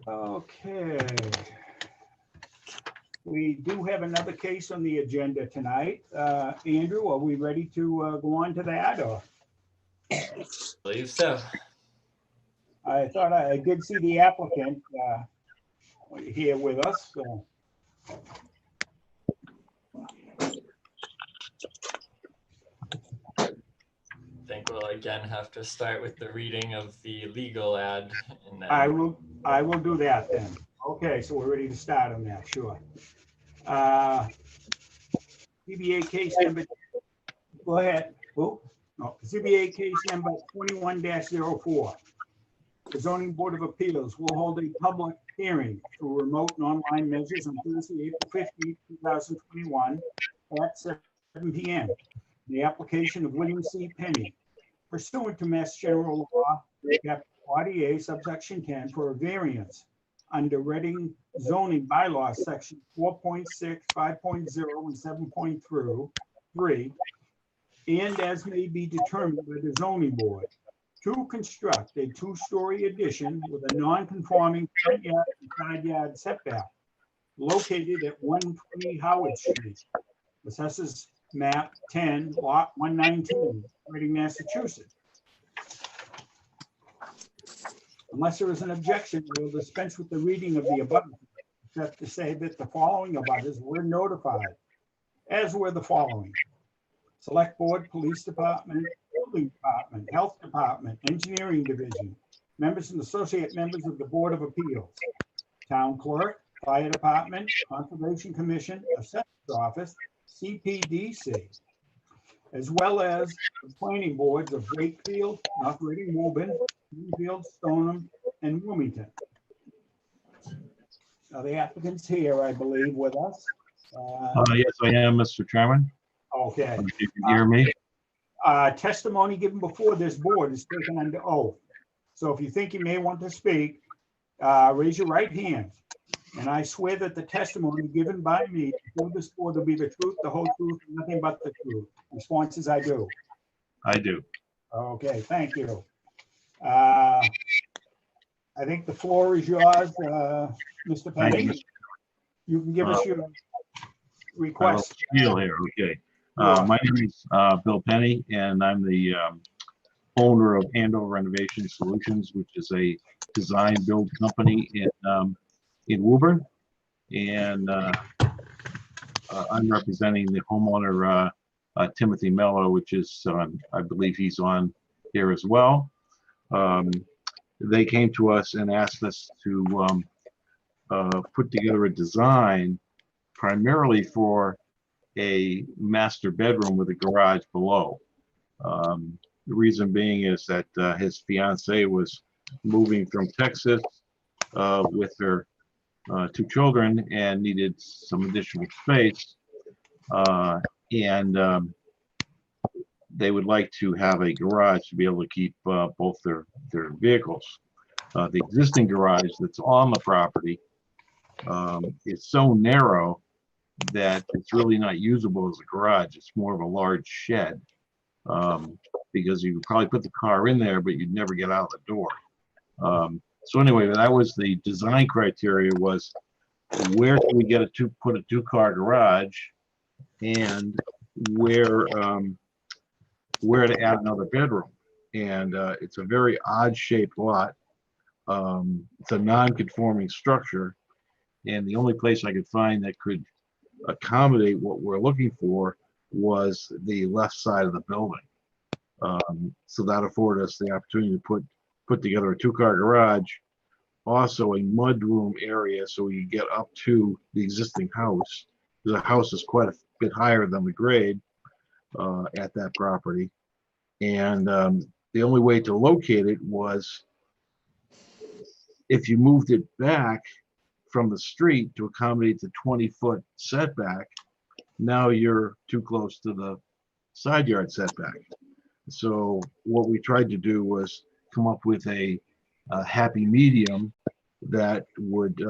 Okay. We do have another case on the agenda tonight. Andrew, are we ready to go on to that, or? Believe so. I thought I did see the applicant here with us, so. I think we'll again have to start with the reading of the legal ad and then. I will do that then. Okay, so we're ready to start on that, sure. CBA case number, go ahead. Oh, no, CBA case number 21-04. The Zoning Board of Appeals will hold a public hearing through remote and online measures on Thursday, April 15, 2021 at 7 p.m. The application of William C. Penny pursuant to Mass General Law, Chapter 40A, subsection 10, for a variance under Reading zoning bylaw section 4.6, 5.0, and 7.3, and as may be determined by the zoning board, to construct a two-story addition with a non-conforming front yard and side yard setback located at 120 Howard Street, Assessors Map 10, Lot 119, Reading, Massachusetts. Unless there is an objection, we will dispense with the reading of the above, except to say that the following abutters were notified, as were the following: Select Board, Police Department, Building Department, Health Department, Engineering Division, members and associate members of the Board of Appeals, Town Clerk, Fire Department, Conservation Commission, Assessor's Office, CPDC, as well as the planning boards of Wakefield, North Reading, Woburn, Greenfield, Stoneham, and Wilmington. Now, the applicant's here, I believe, with us. Yes, I am, Mr. Chairman. Okay. If you can hear me. Testimony given before this board is taken under oath. So if you think you may want to speak, raise your right hand. And I swear that the testimony given by me before this board will be the truth, the whole truth, and nothing but the truth. Response is I do. I do. Okay, thank you. I think the floor is yours, Mr. Thank Penny. you. You can give us your I will request. appeal here, okay. Yeah. My name is Bill Penny, and I'm the owner of Andover Renovation Solutions, which is a design build company in Woburn. And I'm representing the homeowner, Timothy Mello, which is, I believe he's on here as well. They came to us and asked us to put together a design primarily for a master bedroom with a garage below. The reason being is that his fiance was moving from Texas with her 2 children and needed some additional space. They would like to have a garage to be able to keep both their vehicles. The existing garage that's on the property is so narrow that it's really not usable as a garage. It's more of a large shed, because you could probably put the car in there, but you'd never get out the door. So anyway, that was the design criteria, was where can we get put a 2-car garage, and where to add another bedroom. And it's a very odd shaped lot. It's a non-conforming structure, and the only place I could find that could accommodate what we're looking for was the left side of the building. So that afforded us the opportunity to put together a 2-car garage, also a mudroom area, so we could get up to the existing house. The house is quite a bit higher than the grade at that property, and the only way to locate it was if you moved it back from the street to accommodate the 20-foot setback. Now you're too close to the side yard setback. So what we tried to do was come up with a happy medium that would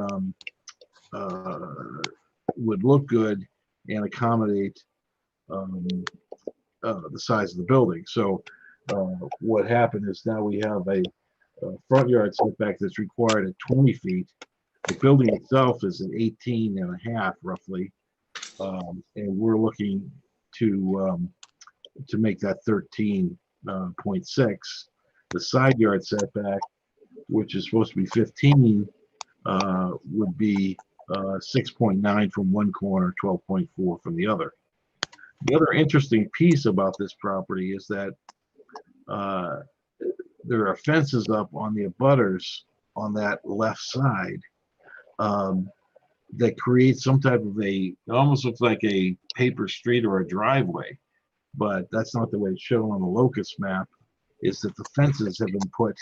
look good and accommodate the size of the building. So what happened is now we have a front yard setback that's required at 20 feet. The building itself is at 18 and a half roughly, and we're looking to make that 13.6. The side yard setback, which is supposed to be 15, would be 6.9 from one corner, 12.4 from the other. The other interesting piece about this property is that there are fences up on the abutters on that left side that create some type of it almost looks like a paper street or a driveway, but that's not the way it's shown on the locust map. Is that the fences have been put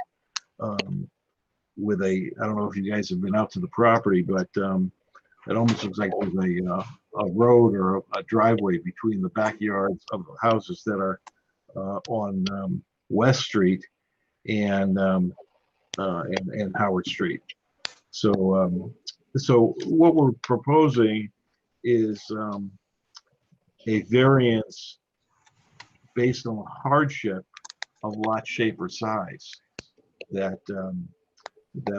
with I don't know if you guys have been out to the property, but it almost looks like there's a road or a driveway between the backyards of the houses that are on West Street and Howard Street. So what we're proposing is a variance based on hardship of lot shape or size that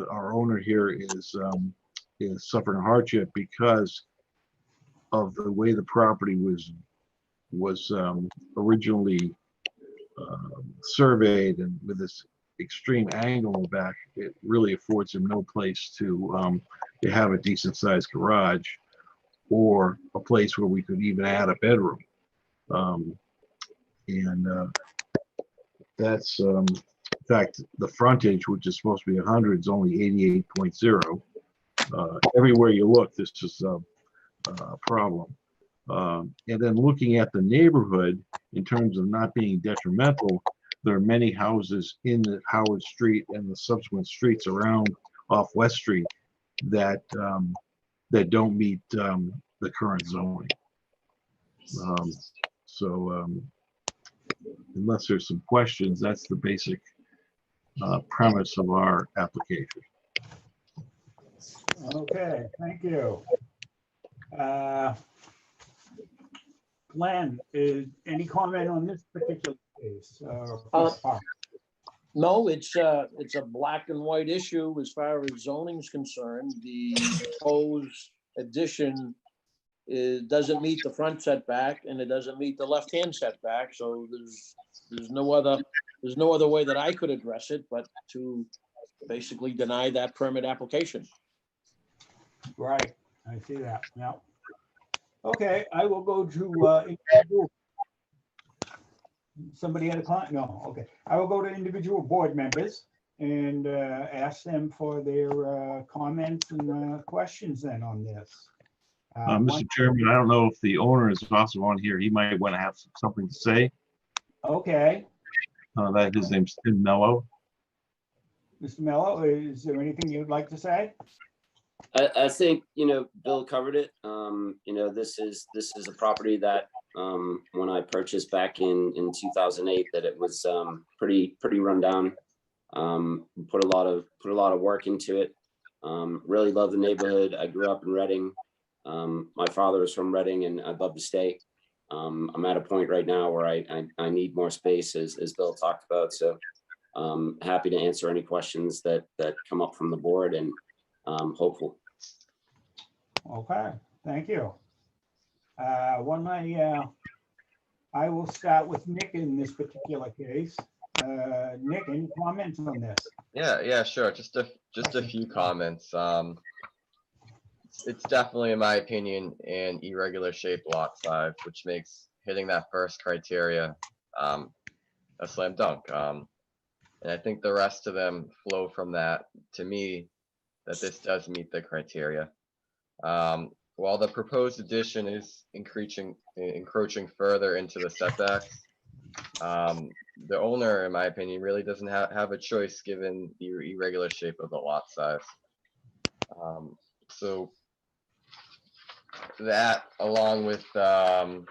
our owner here is suffering a hardship because of the way the property was originally surveyed, and with this extreme angle in the back, it really affords him no place to have a decent sized garage or a place where we could even add a bedroom. That's in fact, the frontage, which is supposed to be 100, is only 88.0. Everywhere you look, this is a problem. And then looking at the neighborhood in terms of not being detrimental, there are many houses in the Howard Street and the subsequent streets around off West Street that don't meet the current zoning. Unless there's some questions, that's the basic premise of our application. Okay, thank you. Glenn, any comment on this particular case? No, it's a black and white issue as far as zoning is concerned. The proposed addition doesn't meet the front setback and it doesn't meet the left-hand setback. So there's no other way that I could address it but to basically deny that permit application. Right. I see that, yeah. Okay, I will go to individual. Somebody had a comment? No, okay. I will go to individual board members and ask them for their comments and questions then on this. Mr. Chairman, I don't know if the owner is also on here. He might want to have something to say. Okay, That his name's Tim Mello. Mr. Mello, is there anything you'd like to say? I think, Bill covered it. This is a property that when I purchased back in 2008, that it was pretty run down. Put a lot of work into it. Really love the neighborhood. I grew up in Reading. My father is from Reading, and I'd love to stay. I'm at a point right now where I need more space, as Bill talked about. So happy to answer any questions that come up from the board, and hopeful. Okay, thank you. I will start with Nick in this particular case. Nick, any comments on this? Yeah, sure. Just a few comments. It's definitely, in my opinion, an irregular shaped lot size, which makes hitting that first criteria a slam dunk. And I think the rest of them flow from that, to me, that this does meet the criteria. While the proposed addition is encroaching further into the setbacks, the owner, in my opinion, really doesn't have a choice given the irregular shape of the lot size. So that, along with the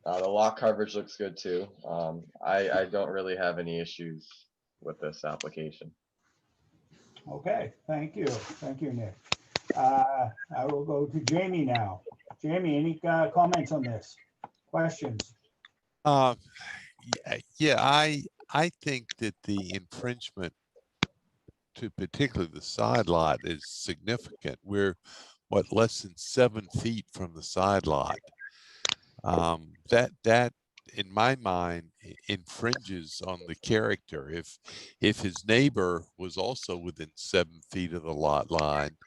lot coverage looks good too. I don't really have any issues with this application. Okay, thank you, Nick. I will go to Jamie now. Jamie, any comments on this? Questions? Yeah, I think that the infringement to particularly the side lot is significant. We're less than 7 feet from the side lot. That in my mind infringes on the character. If his neighbor was also within 7 feet of the lot line,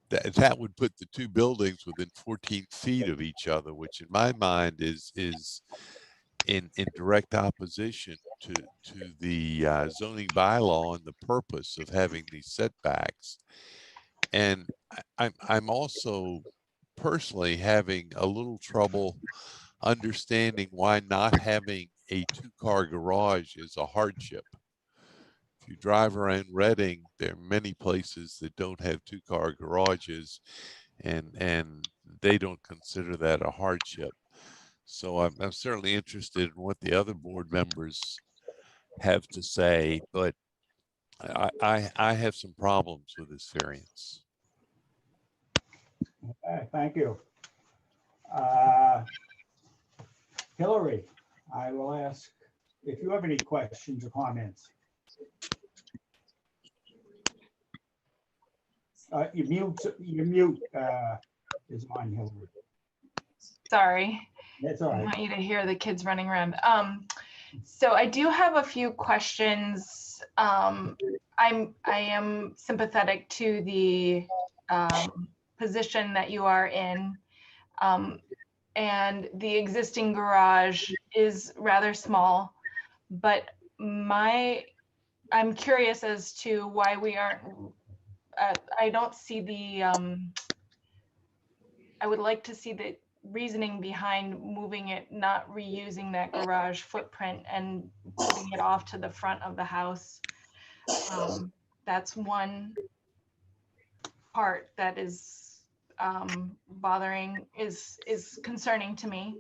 that would put the two buildings within 14 feet of each other, which in my mind is in direct opposition to the zoning bylaw and the purpose of having these setbacks. And I'm also personally having a little trouble understanding why not having a two-car garage is a hardship. If you drive around Reading, there are many places that don't have two-car garages, and they don't consider that a hardship. So I'm certainly interested in what the other board members have to say, but I have some problems with this variance. Okay, thank you. Hillary, I will ask if you have any questions or comments. Your mute is on, Hillary. Sorry. That's all I right. want you to hear the kids running around. So I do have a few questions. I am sympathetic to the position that you are in. And the existing garage is rather small, but I'm curious as to why we aren't, I don't see the, I would like to see the reasoning behind moving it, not reusing that garage footprint and putting it off to the front of the house. That's one part that is is concerning to me,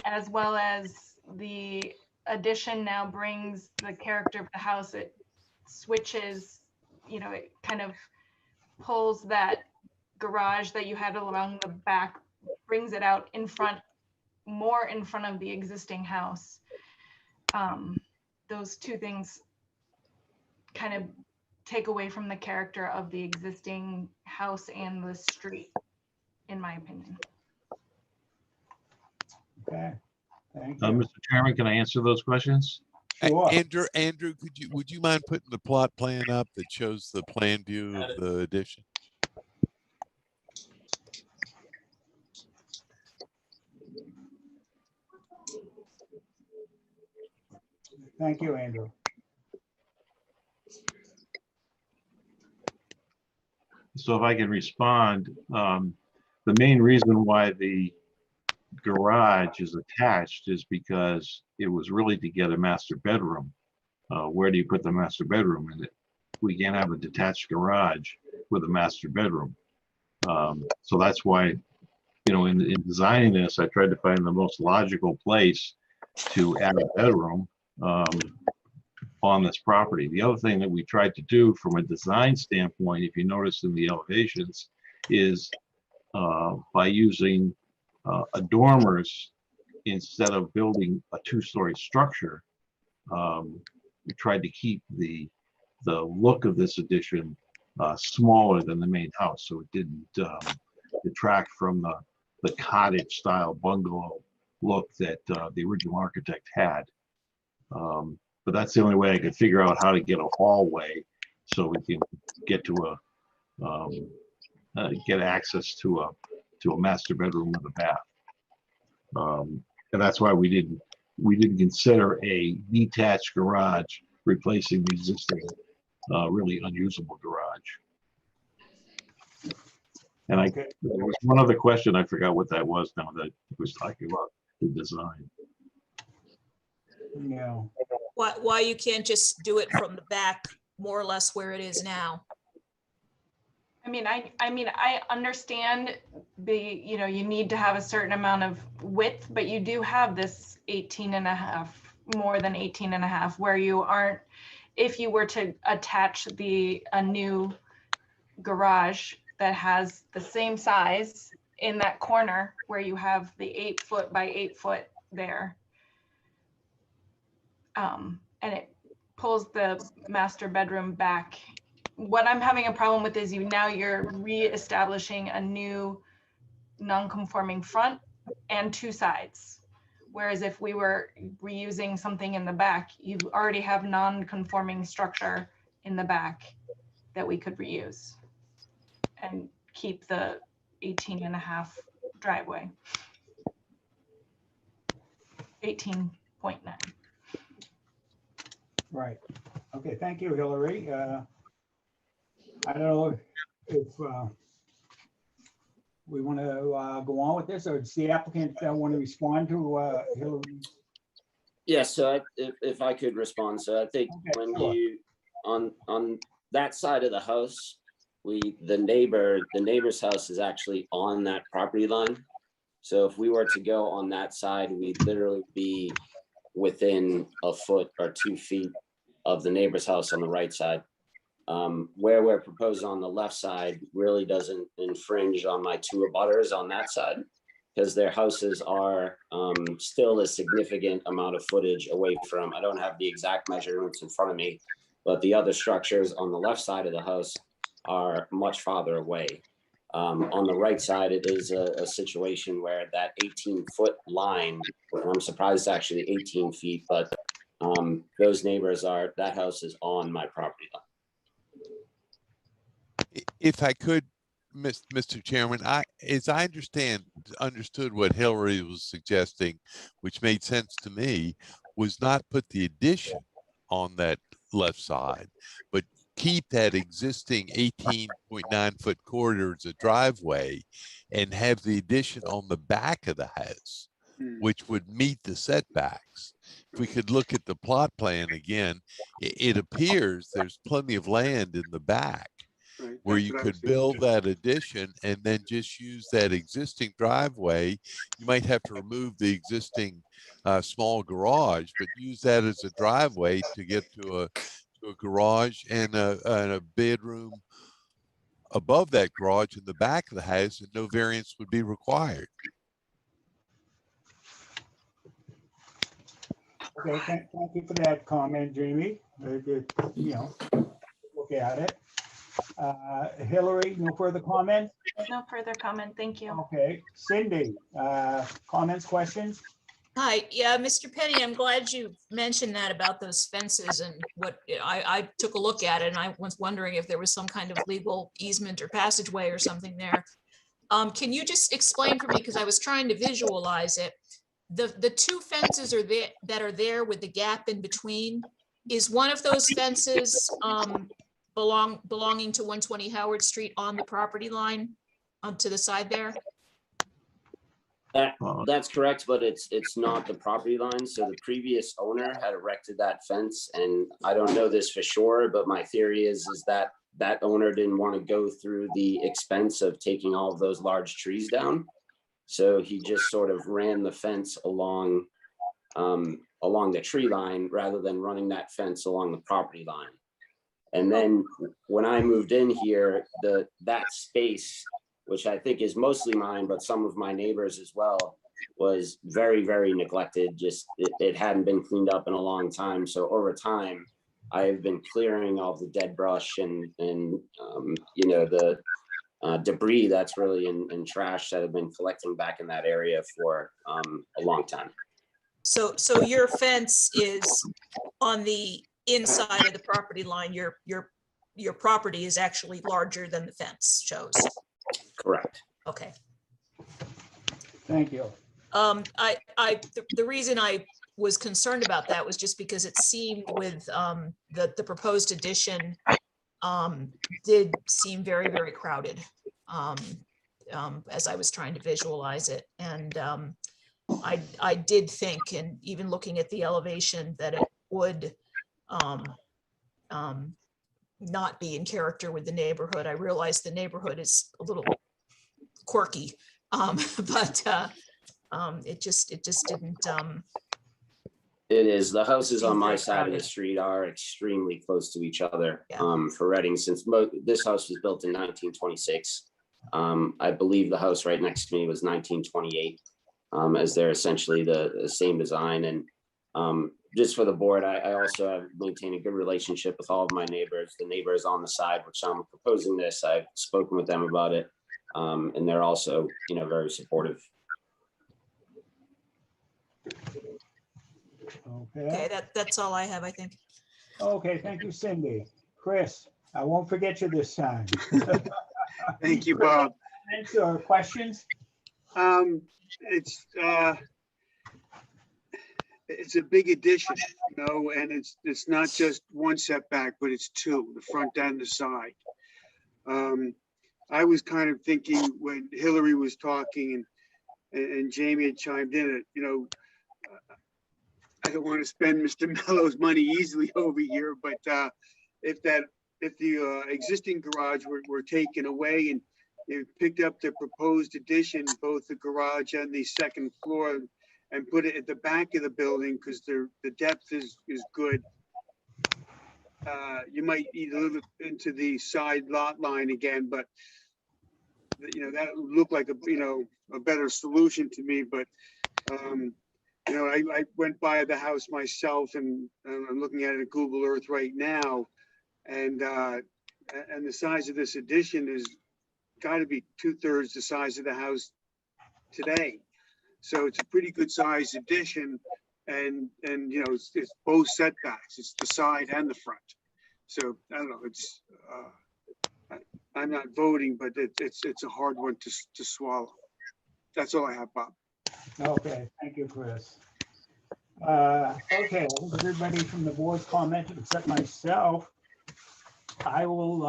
as well as the addition now brings the character of the house. It switches, it kind of pulls that garage that you had along the back, brings it out in front, more in front of the existing house. Those two things kind of take away from the character of the existing house and the street, in my opinion. Okay, thank you. Mr. Chairman, can I answer those questions? Sure. Andrew, would you mind putting the plot plan up that shows the plan view of the addition? Thank you, Andrew. So if I can respond, the main reason why the garage is attached is because it was really to get a master bedroom. Where do you put the master bedroom in it? We can't have a detached garage with a master bedroom. So that's why, you know, in designing this, I tried to find the most logical place to add a bedroom on this property. The other thing that we tried to do from a design standpoint, if you notice in the elevations, is by using dormers instead of building a two-story structure. We tried to keep the look of this addition smaller than the main house, so it didn't detract from the cottage style bungalow look that the original architect had. But that's the only way I could figure out how to get a hallway so we can get to get access to a master bedroom with a bath. And that's why we didn't consider a detached garage replacing the existing really unusable garage. And there was one other question, I forgot what that was now that was talking about the design. Yeah. Why you can't just do it from the back, more or less where it is now? I mean, I understand you know, you need to have a certain amount of width, but you do have this 18 and a half, more than 18 and a half, where you aren't, if you were to attach a new garage that has the same size in that corner where you have the 8 foot by 8 foot there. And it pulls the master bedroom back. What I'm having a problem with is you're re-establishing a new non-conforming front and 2 sides. Whereas if we were reusing something in the back, you already have non-conforming structure in the back that we could reuse and keep the 18 and a half driveway. 18.9. Right. Okay, thank you, Hillary. I don't know if we want to go on with this, or does the applicant want to respond to Hillary? Yeah, so if I could respond, so I think when sure. you, on that side of the house, the neighbor's house is actually on that property line. So if we were to go on that side, we'd literally be within a foot or 2 feet of the neighbor's house on the right side. Where we're proposing on the left side really doesn't infringe on my 2 abutters on that side, because their houses are still a significant amount of footage away from, I don't have the exact measurements in front of me, but the other structures on the left side of the house are much farther away. On the right side, it is a situation where that 18-foot line, and I'm surprised it's actually 18 feet, but those neighbors that house is on my property line. If I could, Mr. Chairman, as I understood what Hillary was suggesting, which made sense to me, was not put the addition on that left side, but keep that existing 18.9 foot corridor as a driveway and have the addition on the back of the house, which would meet the setbacks. If we could look at the plot plan again, it appears there's plenty of land in the back where you could build that addition and then just use that existing driveway. You might have to remove the existing small garage, but use that as a driveway to get to a garage and a bedroom above that garage in the back of the house, and no variance would be required. Okay, thank you for that comment, Jamie. You know, look at it. Hillary, no further comment? No further comment, thank you. Okay, Cindy, comments, questions? Hi, yeah, Mr. Penny, I'm glad you mentioned that about those fences and what, I took a look at it and I was wondering if there was some kind of legal easement or passageway or something there. Can you just explain for me, because I was trying to visualize it, the two fences are there that are there with the gap in between? Is one of those fences belonging to 120 Howard Street on the property line to the side there? That's correct, but it's not the property line. So the previous owner had erected that fence, and I don't know this for sure, but my theory is that that owner didn't want to go through the expense of taking all of those large trees down. So he just sort of ran the fence along the tree line rather than running that fence along the property line. And then when I moved in here, that space, which I think is mostly mine, but some of my neighbors as well, was very, very neglected. Just it hadn't been cleaned up in a long time. So over time, I have been clearing all the dead brush and you know, the debris that's really in trash that have been collecting back in that area for a long time. So your fence is on the inside of the property line. Your property is actually larger than the fence shows. Correct. Okay. Thank you. The reason I was concerned about that was just because it seemed with the proposed addition did seem very, very crowded as I was trying to visualize it. And I did think, and even looking at the elevation, that it would not be in character with the neighborhood. I realize the neighborhood is a little quirky, but it just didn't. It is. The houses on my side of the street are extremely close to each other. Yeah. For Reading, since this house was built in 1926, I believe the house right next to me was 1928, as they're essentially the same design. And just for the board, I also have maintained a good relationship with all of my neighbors. The neighbors on the side, which I'm proposing this, I've spoken with them about it, and they're also, you know, very supportive. Okay, that's all I have, I think. Okay, thank you, Cindy. Chris, I won't forget you this time. Thank you, Bob. Comments or questions? It's a big addition, you know, and it's not just one setback, but it's two, the front and the side. I was kind of thinking when Hillary was talking and Jamie had chimed in, you know, I don't want to spend Mr. Mello's money easily over here, but if the existing garage were taken away and you picked up the proposed addition, both the garage and the second floor, and put it at the back of the building because the depth is good, you might need a little bit into the side lot line again, but you know, that would look like a better solution to me. But you know, I went by the house myself, and I'm looking at it at Google Earth right now, and the size of this addition is got to be 2/3 the size of the house today. So it's a pretty good sized addition, and you know, it's both setbacks. It's the side and the front. So I don't know. It's I'm not voting, but it's a hard one to swallow. That's all I have, Bob. Okay, thank you, Chris. Okay, well, everybody from the board commented except myself. I will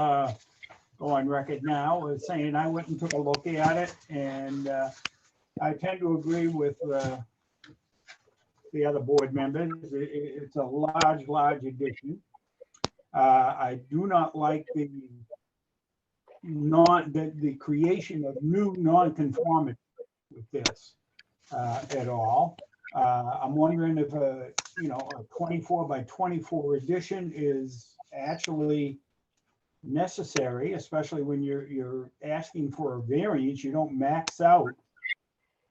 go on record now as saying I went and took a look at it, and I tend to agree with the other board members. It's a large addition. I do not like the creation of new non-conformity with this at all. I'm wondering if a 24 by 24 addition is actually necessary, especially when you're asking for a variance. You don't max out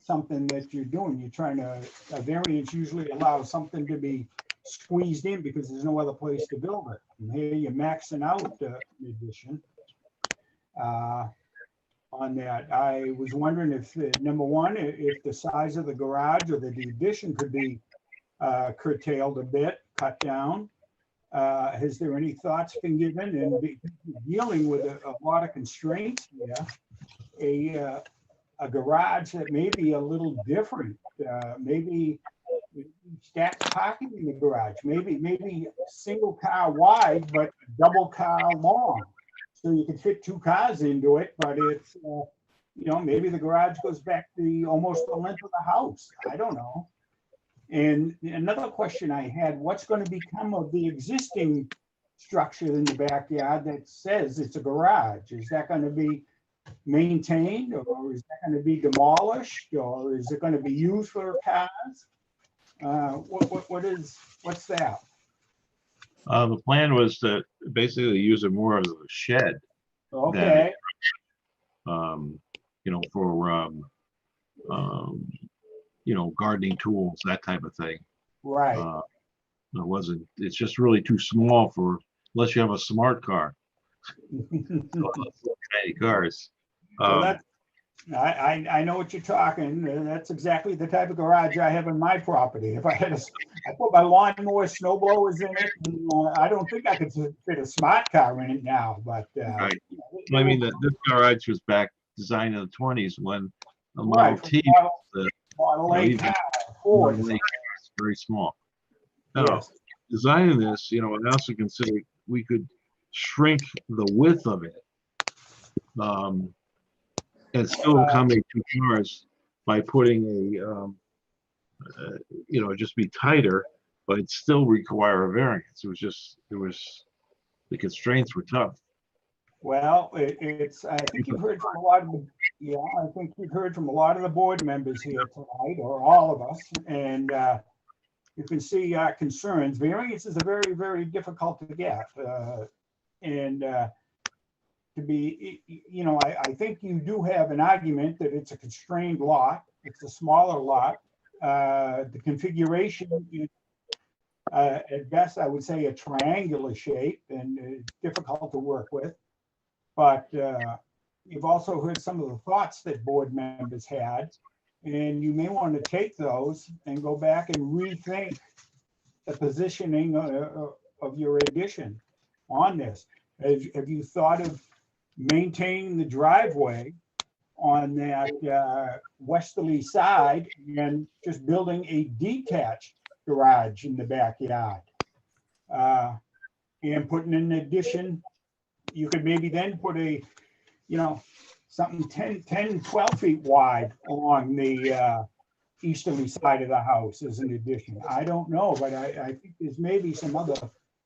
something that you're doing. You're trying to, a variance usually allows something to be squeezed in because there's no other place to build it. And here you're maxing out the addition. on that. I was wondering if, number one, if the size of the garage or the addition could be curtailed a bit, cut down. Has there any thoughts been given in dealing with a lot of constraints here? A garage that may be a little different, maybe stacked parking in the garage, maybe single car wide, but double car long. So you can fit 2 cars into it, but it's, maybe the garage goes back to almost the length of the house. I don't know. And another question I had, what's going to become of the existing structure in the backyard that says it's a garage? Is that going to be maintained, or is that going to be demolished, or is it going to be used for cars? What's that? The plan was to basically use it more as a shed. Okay. For gardening tools, that type of thing. Right. It's just really too small unless you have a smart car. Tiny cars. Well, I know what you're talking. That's exactly the type of garage I have on my property. If I put my lawnmower, snow blowers in it, I don't think I could fit a smart car in it now. But right. I mean, this garage was designed in the 20s when the right, Model T, Model A car, Ford. Model A car is very small. Now, Yes. designing this, I also consider we could shrink the width of it. And still accommodate 2 cars by putting just be tighter, but it still require a variance. The constraints were tough. Well, I think you've heard from a lot of the board members here tonight, or all of us, and you can see our concerns. Variances are very, very difficult to get, to be, I think you do have an argument that it's a constrained lot. It's a smaller lot. The configuration, at best, I would say a triangular shape, and it's difficult to work with. But you've also heard some of the thoughts that board members had, and you may want to take those and go back and rethink the positioning of your addition on this. Have you thought of maintaining the driveway on that westerly side and just building a detached garage in the backyard, and putting in addition? You could maybe then put something 10, 12 feet wide along the easterly side of the house as an addition. I don't know, but I think there's maybe some other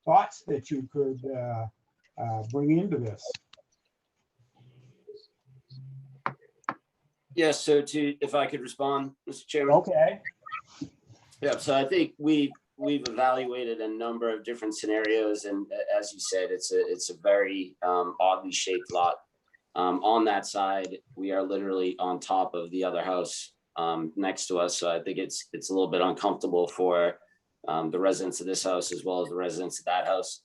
thoughts that you could bring into this. Yes, so if I could respond, Mr. Chairman. Okay. Yeah, so I think we've evaluated a number of different scenarios, and as you said, it's a very oddly shaped lot. On that side, we are literally on top of the other house next to us, so I think it's a little bit uncomfortable for the residents of this house as well as the residents of that house.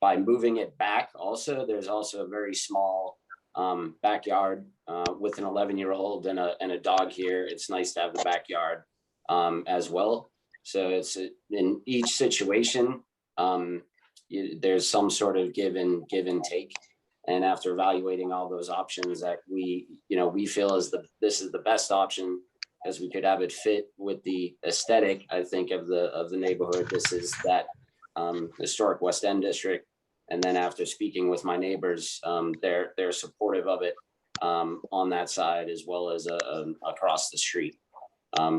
By moving it back, there's also a very small backyard with an 11-year-old and a dog here. It's nice to have the backyard as well. So it's in each situation, there's some sort of give and take. And after evaluating all those options that we feel this is the best option, as we could have it fit with the aesthetic, I think, of the neighborhood. This is that historic West End district. And then after speaking with my neighbors, they're supportive of it on that side as well as across the street.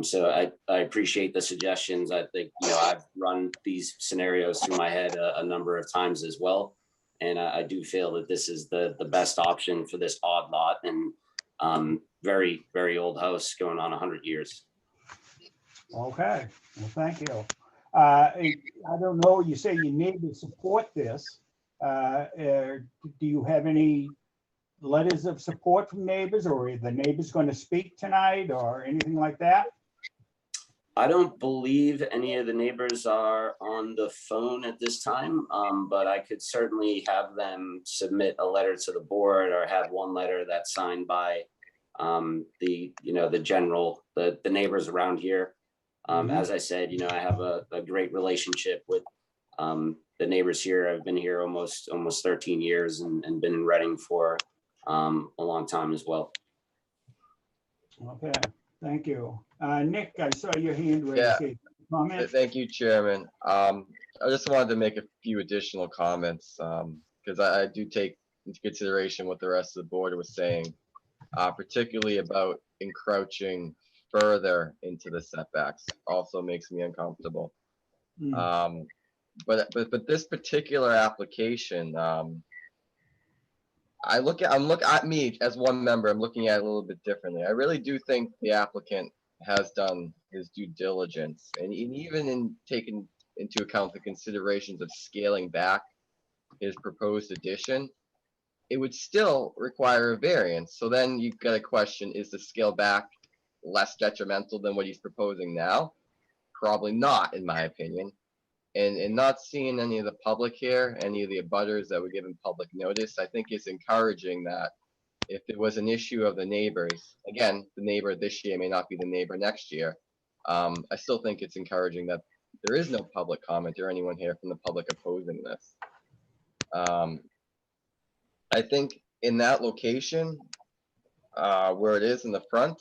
So I appreciate the suggestions. I think, I've run these scenarios through my head a number of times as well. And I do feel that this is the best option for this odd lot and very, very old house going on 100 years. Okay, well, thank you. I don't know, you say you need to support this. Do you have any letters of support from neighbors, or are the neighbors going to speak tonight or anything like that? I don't believe any of the neighbors are on the phone at this time, but I could certainly have them submit a letter to the board or have one letter that's signed by the neighbors around here. As I said, I have a great relationship with the neighbors here. I've been here almost 13 years and been in Reading for a long time as well. Okay, thank you. Nick, I saw your hand raised. Yeah. Hey, comment? Thank you, Chairman. I just wanted to make a few additional comments because I do take into consideration what the rest of the board was saying, particularly about encroaching further into the setbacks. Also makes me uncomfortable. But this particular application, I'm looking at me as one member, I'm looking at it a little bit differently. I really do think the applicant has done his due diligence, and even in taking into account the considerations of scaling back his proposed addition, it would still require a variance. So then you've got a question, is the scale back less detrimental than what he's proposing now? Probably not, in my opinion. And not seeing any of the public here, any of the abutters that were given public notice, I think it's encouraging that if there was an issue of the neighbors, again, the neighbor this year may not be the neighbor next year. I still think it's encouraging that there is no public comment or anyone here from the public opposing this. I think in that location, where it is in the front,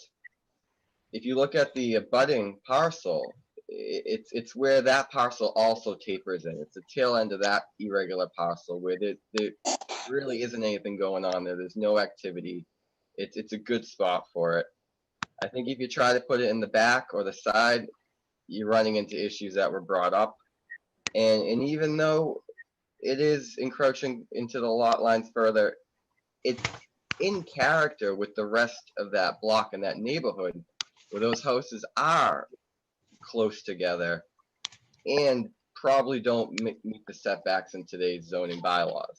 if you look at the abutting parcel, it's where that parcel also tapers in. It's the tail end of that irregular parcel where there really isn't anything going on there. There's no activity. It's a good spot for it. I think if you try to put it in the back or the side, you're running into issues that were brought up. And even though it is encroaching into the lot lines further, it's in character with the rest of that block and that neighborhood where those houses are close together and probably don't meet the setbacks in today's zoning bylaws.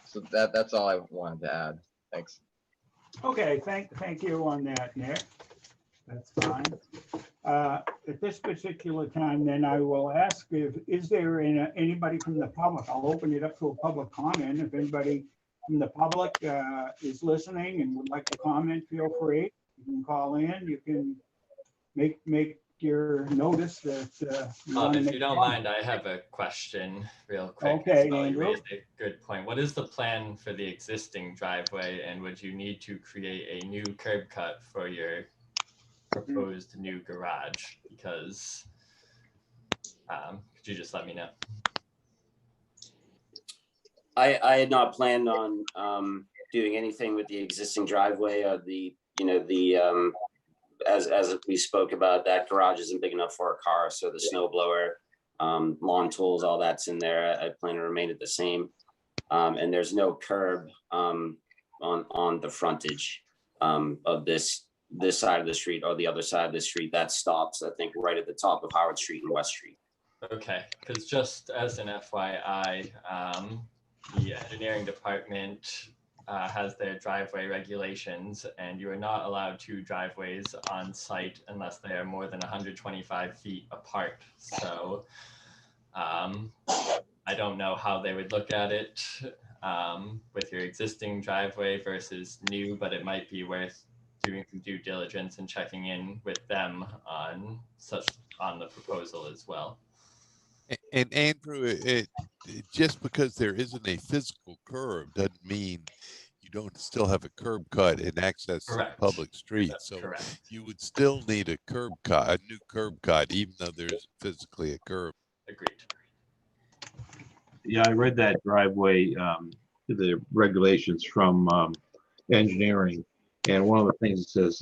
So that's all I wanted to add. Thanks. Okay, thank you on that, Nick. That's fine. At this particular time, then I will ask is there anybody from the public? I'll open it up to a public comment. If anybody from the public is listening and would like to comment, feel free. You can call in. You can make your notice that if you don't mind, I have a question real quick. Okay, So you Andrew. raised a good point. What is the plan for the existing driveway, and would you need to create a new curb cut for your proposed new garage? Because could you just let me know? I had not planned on doing anything with the existing driveway or as we spoke about, that garage isn't big enough for a car, so the snow blower, lawn tools, all that's in there. I plan to remain at the same. And there's no curb on the frontage of this side of the street or the other side of the street. That stops, I think, right at the top of Howard Street and West Street. Okay, because just as an FYI, the engineering department has their driveway regulations, and you are not allowed 2 driveways on site unless they are more than 125 feet apart. So I don't know how they would look at it with your existing driveway versus new, but it might be worth doing some due diligence and checking in with them on the proposal as well. And Andrew, just because there isn't a physical curb doesn't mean you don't still have a curb cut and access to the public street. That's so correct. You would still need a curb cut, a new curb cut, even though there's physically a curb. Agreed. Yeah, I read that driveway, the regulations from engineering, and one of the things it says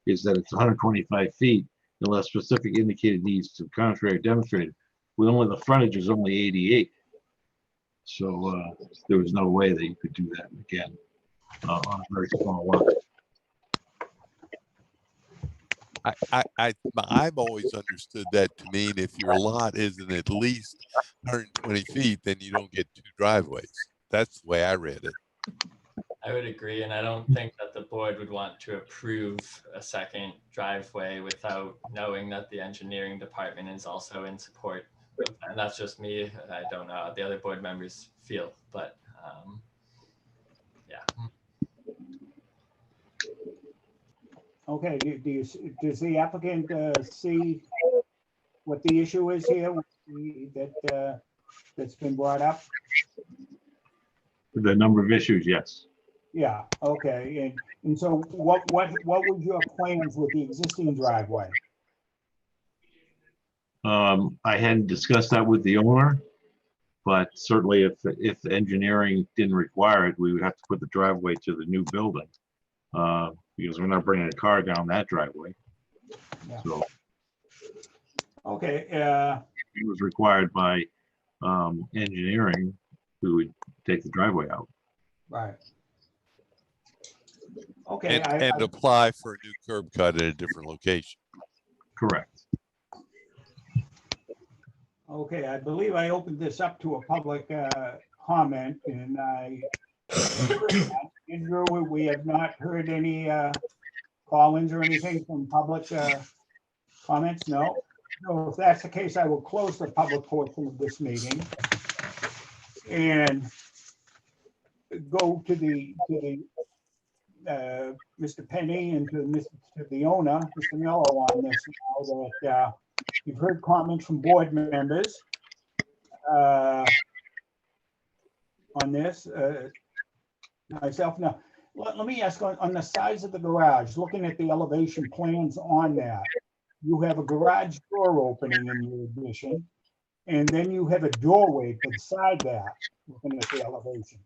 is that it's 125 feet unless specific indicated needs to contrary demonstrated. With only the frontage is only 88, so there was no way that you could do that again on a very small lot. I've always understood that to mean if your lot isn't at least 120 feet, then you don't get 2 driveways. That's the way I read it. I would agree, and I don't think that the board would want to approve a second driveway without knowing that the engineering department is also in support of that. And that's just me. I don't know how the other board members feel, but yeah. Okay, does the applicant see what the issue is here that's been brought up? The number of issues, yes. Yeah, okay, and so what was your plans with the existing driveway? I hadn't discussed that with the owner, but certainly if the engineering didn't require it, we would have to put the driveway to the new building. Because we're not bringing a car down that driveway. Yeah. So okay, it was required by engineering, who would take the driveway out. right. Okay, And apply for a new curb cut at a different location. Correct. okay, I believe I opened this up to a public comment, and Andrew, we have not heard any call-ins or anything from public comments, no? So if that's the case, I will close the public portion of this meeting and go to Mr. Penny and to the owner, Mr. Mello, on this now that you've heard comments from board members on this. Myself, now, let me ask on the size of the garage, looking at the elevation plans on that, you have a garage door opening in your addition, and then you have a doorway beside that, looking at the elevation.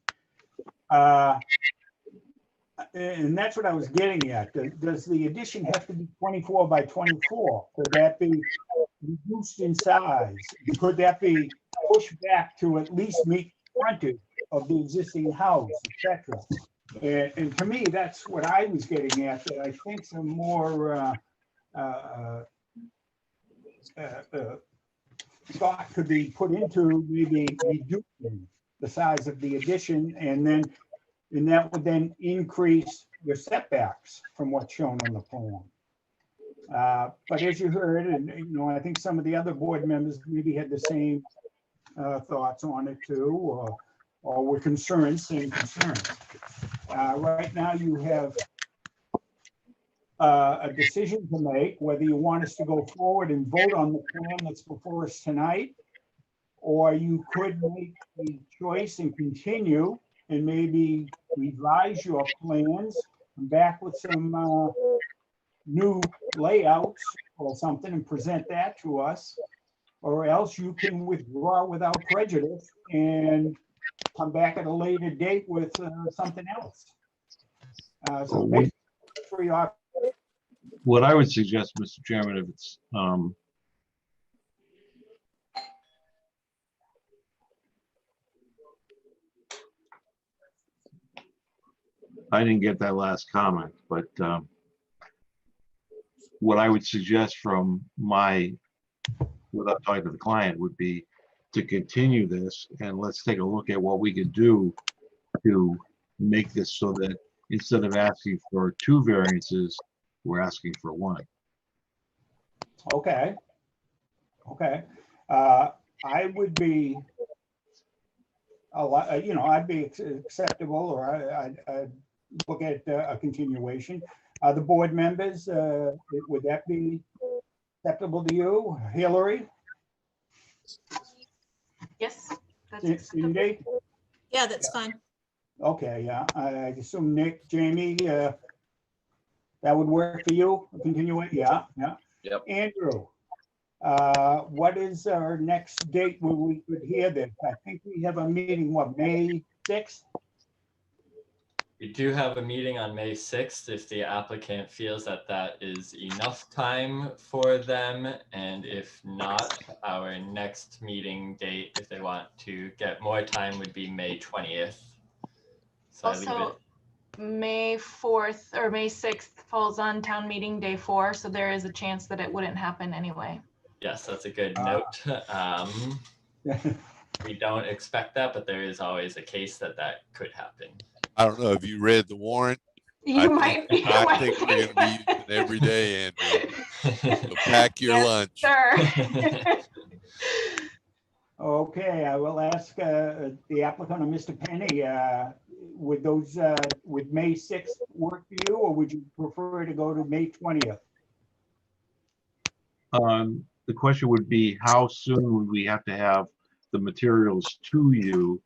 And that's what I was getting at. Does the addition have to be 24 by 24? Could that be reduced in size? Could that be pushed back to at least meet frontage of the existing house, etc.? And to me, that's what I was getting at, that I think some more thought could be put into maybe reducing the size of the addition, and that would then increase your setbacks from what's shown on the plan. But as you heard, and I think some of the other board members maybe had the same thoughts on it too, or were concerned, same concerns. Right now you have a decision to make, whether you want us to go forward and vote on the plan that's before us tonight, or you could make a choice and continue and maybe revise your plans, come back with some new layouts or something and present that to us, or else you can withdraw without prejudice and come back at a later date with something else. So basically, for your What I would suggest, Mr. Chairman, if it's I didn't get that last comment, but what I would suggest from without talking to the client, would be to continue this, and let's take a look at what we could do to make this so that instead of asking for 2 variances, we're asking for 1. Okay. I would be I'd be acceptable, or I'd look at a continuation. The board members, would that be acceptable to you? Hillary? Yes, that's acceptable. Cindy? Yeah, that's fine. Okay, yeah, I assume Nick, Jamie, that would work for you, continue it, yeah. Yep. Andrew, what is our next date where we could hear this? I think we have a meeting, what, May 6th? We do have a meeting on May 6th if the applicant feels that that is enough time for them. And if not, our next meeting date, if they want to get more time, would be May 20th. So Also, May 4th or May 6th falls on town meeting day 4, so there is a chance that it wouldn't happen anyway. Yes, that's a good note. We don't expect that, but there is always a case that that could happen. I don't know. Have you read the warrant? You might be. I think we're going to be using it every day, Andrew. So pack your Yes, lunch. sir. Okay, I will ask the applicant, or Mr. Penny, would May 6th work for you, or would you prefer to go to May 20th? The question would be, how soon would we have to have the materials to you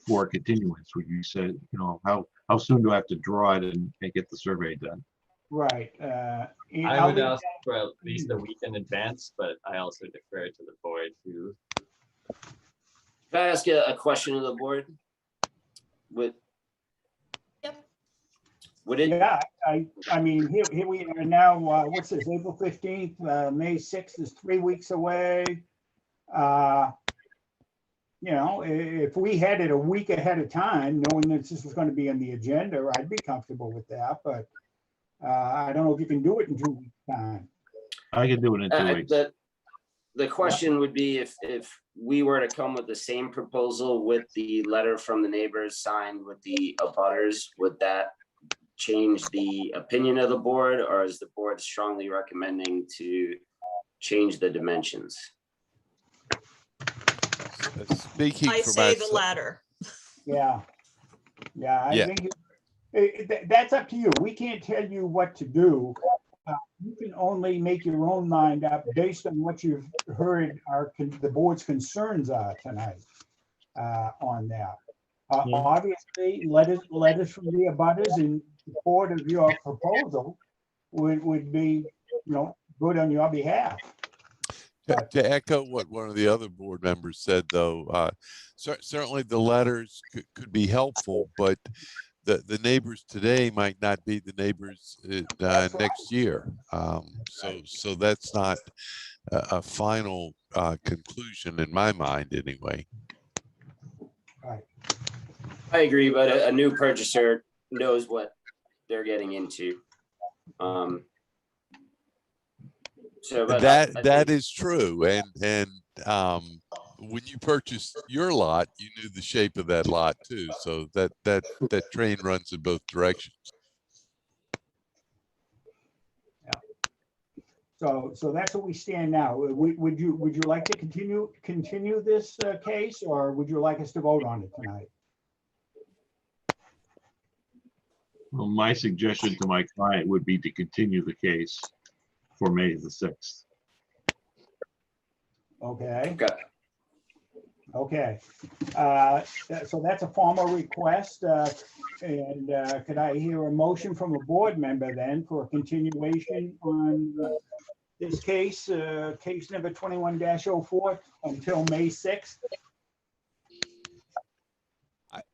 for a continuance? Would you say, you know, how soon do I have to draw it and get the survey done? Right. I would ask for at least a week in advance, but I also defer to the board who. Can I ask a question of the board? Would it? Yeah, I mean, here we are now, what's this, April 15th, May 6th is 3 weeks away. You know, if we had it a week ahead of time, knowing that this was going to be on the agenda, I'd be comfortable with that, but I don't know if you can do it in 2 weeks' time. I can do it in 2 weeks. The question would be if we were to come with the same proposal with the letter from the neighbors signed with the abutters, would that change the opinion of the board, or is the board strongly recommending to change the dimensions? Speaking I for say the myself, latter. Yeah. I think that's up to you. We can't tell you what to do. You can only make your own mind up based on what you've heard the board's concerns are tonight on that. Obviously, letters from the abutters in support of your proposal would be, you know, good on your behalf. to echo what one of the other board members said, though, certainly the letters could be helpful, but the neighbors today might not be the neighbors next year. So that's not a final conclusion in my mind, anyway. Right. I agree, but a new purchaser knows what they're getting into. So but that is true, and when you purchased your lot, you knew the shape of that lot too. So that train runs in both directions. Yeah. So that's where we stand now. Would you like to continue this case, or would you like us to vote on it tonight? Well, my suggestion to my client would be to continue the case for May the 6th. Okay. So that's a formal request. And could I hear a motion from a board member then for a continuation on this case, case number 21-04 until May 6th?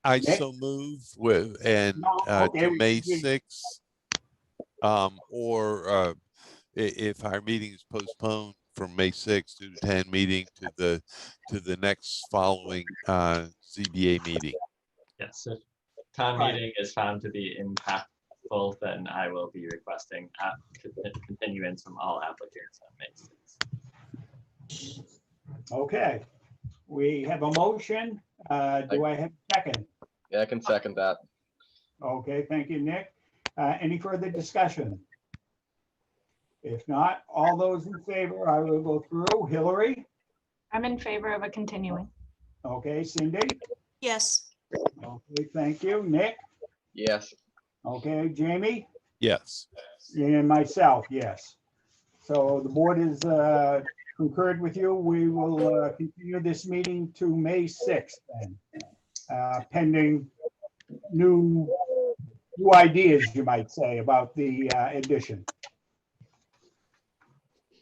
I so move with to May 6th, or if our meeting is postponed from May 6th to the 10 meeting to the next following ZBA meeting. Yes, if town meeting is found to be impactful, then I will be requesting continuance from all applicants on May 6th. Okay, we have a motion. Do I have a second? Yeah, I can second that. Okay, thank you, Nick. Any further discussion? If not, all those in favor, I will go through. Hillary? I'm in favor of a continuing. Okay, Cindy? Yes. Okay, thank you. Nick? Yes. Okay, Jamie? Yes. And myself, yes. So the board is concurred with you. We will continue this meeting to May 6th then, pending new ideas, you might say, about the addition.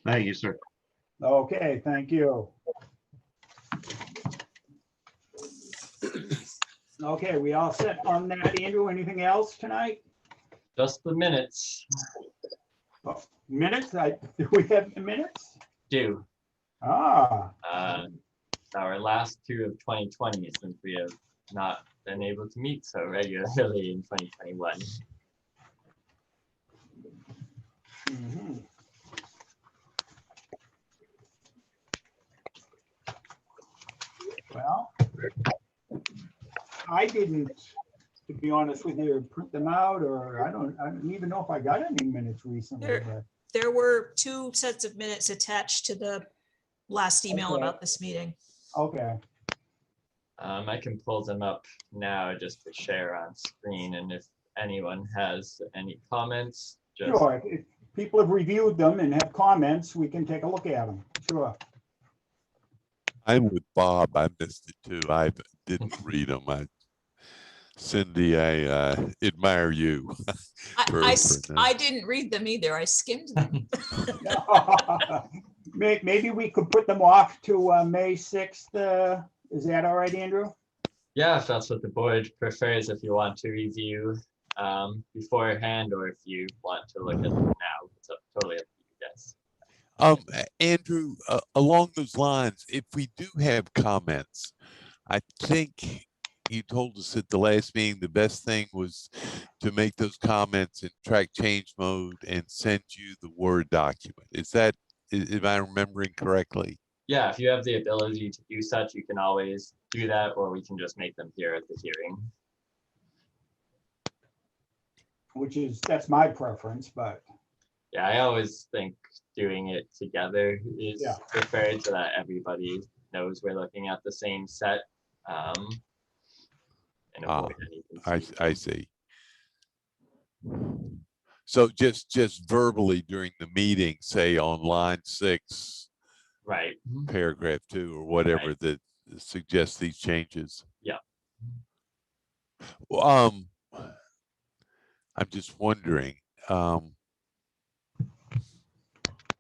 Thank you, sir. Okay, thank you. Okay, we all set on that, Andrew? Anything else tonight? Just the minutes. Oh, minutes? Do we have the minutes? Do. Ah. Our last two of 2020, since we have not been able to meet so regularly in 2021. Mm-hmm. Well, I didn't, to be honest with you, print them out, or I don't even know if I got any minutes recently, but. There were 2 sets of minutes attached to the last email Okay. about this meeting. Okay, I can pull them up now just to share on screen, and if anyone has any comments, just sure. If people have reviewed them and have comments, we can take a look at them. Sure. I'm with Bob. I missed it too. I didn't read them. Cindy, I admire you. I didn't read them either. I skimmed them. Maybe we could put them off to May 6th. Is that all right, Andrew? yeah, if that's what the board prefers, if you want to review beforehand, or if you want to look at them now, it's totally up to you guys. Andrew, along those lines, if we do have comments, I think you told us at the last meeting the best thing was to make those comments in track change mode and send you the Word document. Am I remembering correctly? Yeah, if you have the ability to do such, you can always do that, or we can just make them here at the hearing. That's my preference, but. Yeah, I always think doing it together is preferred so that everybody knows we're looking at the same set. And avoid any confusion. I see. So just verbally during the meeting, say on line 6, right, paragraph 2 or whatever that suggests these changes. Yeah. I'm just wondering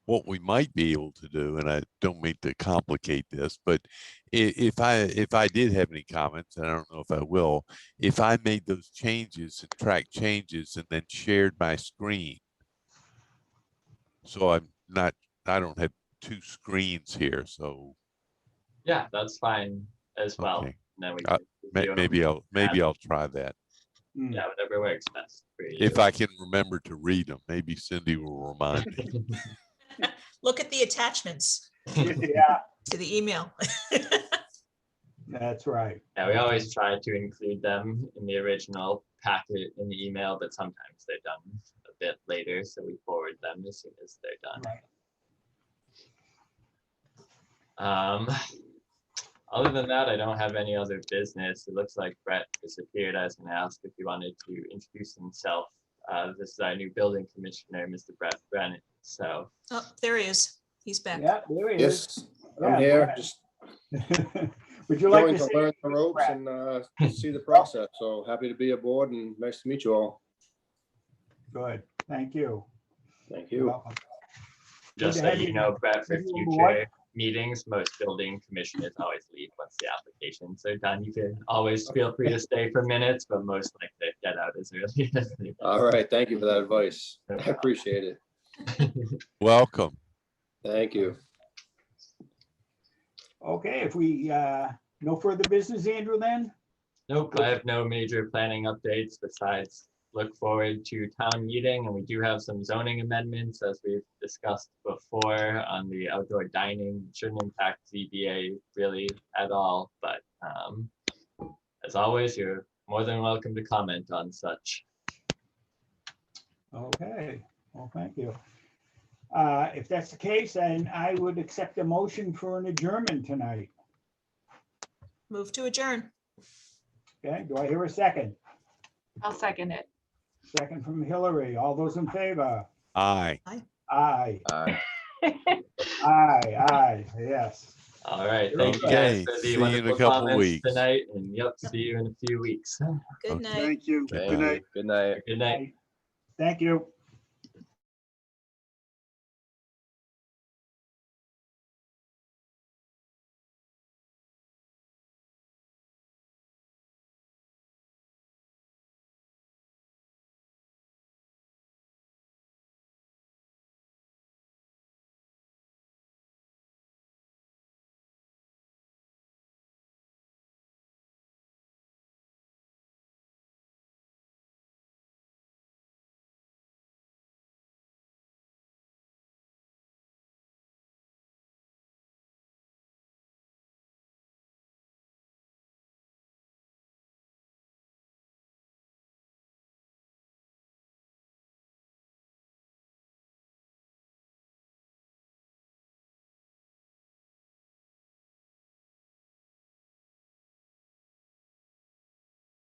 what we might be able to do, and I don't mean to complicate this, but if I did have any comments, and I don't know if I will, if I made those changes and track changes and then shared my screen, so I don't have 2 screens here, so. Yeah, that's fine as well. Okay. And then maybe I'll try that. Yeah, whatever works best for you. If I can remember to read them, maybe Cindy will remind me. Look at the attachments Yeah, to the email. that's right. Yeah, we always try to include them in the original packet in the email, but sometimes they're done a bit later, so we forward them as soon as they're done. Right. Other than that, I don't have any other business. It looks like Brett disappeared. I was going to ask if he wanted to introduce himself. This is our new building commissioner, Mr. Brett Brennan. So. Oh, there he is. He's back. Yeah, there he Yes, is. I'm here, just Would you like going to to say learn the ropes and to see the process. So happy to be aboard and nice to meet you all. Good, thank you. Thank You're you. welcome. Just so you know, Brett, for future meetings, most building commissioners always leave once the applications are done. You can always feel free to stay for minutes, but most likely get out as early as they can. All right, thank you for that advice. I appreciate it. Welcome. Thank you. Okay, if we, no further business, Andrew, then? Nope, I have no major planning updates besides look forward to town meeting, and we do have some zoning amendments as we've discussed before on the outdoor dining. It shouldn't impact ZBA really at all, but as always, you're more than welcome to comment on such. Okay, well, thank you. If that's the case, then I would accept a motion for an adjournment tonight. Move to adjourn. Okay, do I hear a second? I'll second it. Second from Hillary. All those in favor? Aye. Aye. Aye. Aye, yes. All right, thank you Okay, guys for see the you in a wonderful couple comments weeks. tonight, and yep, see you in a few weeks. Good night. Thank you. Good Good night. Good night. Good night. Thank you.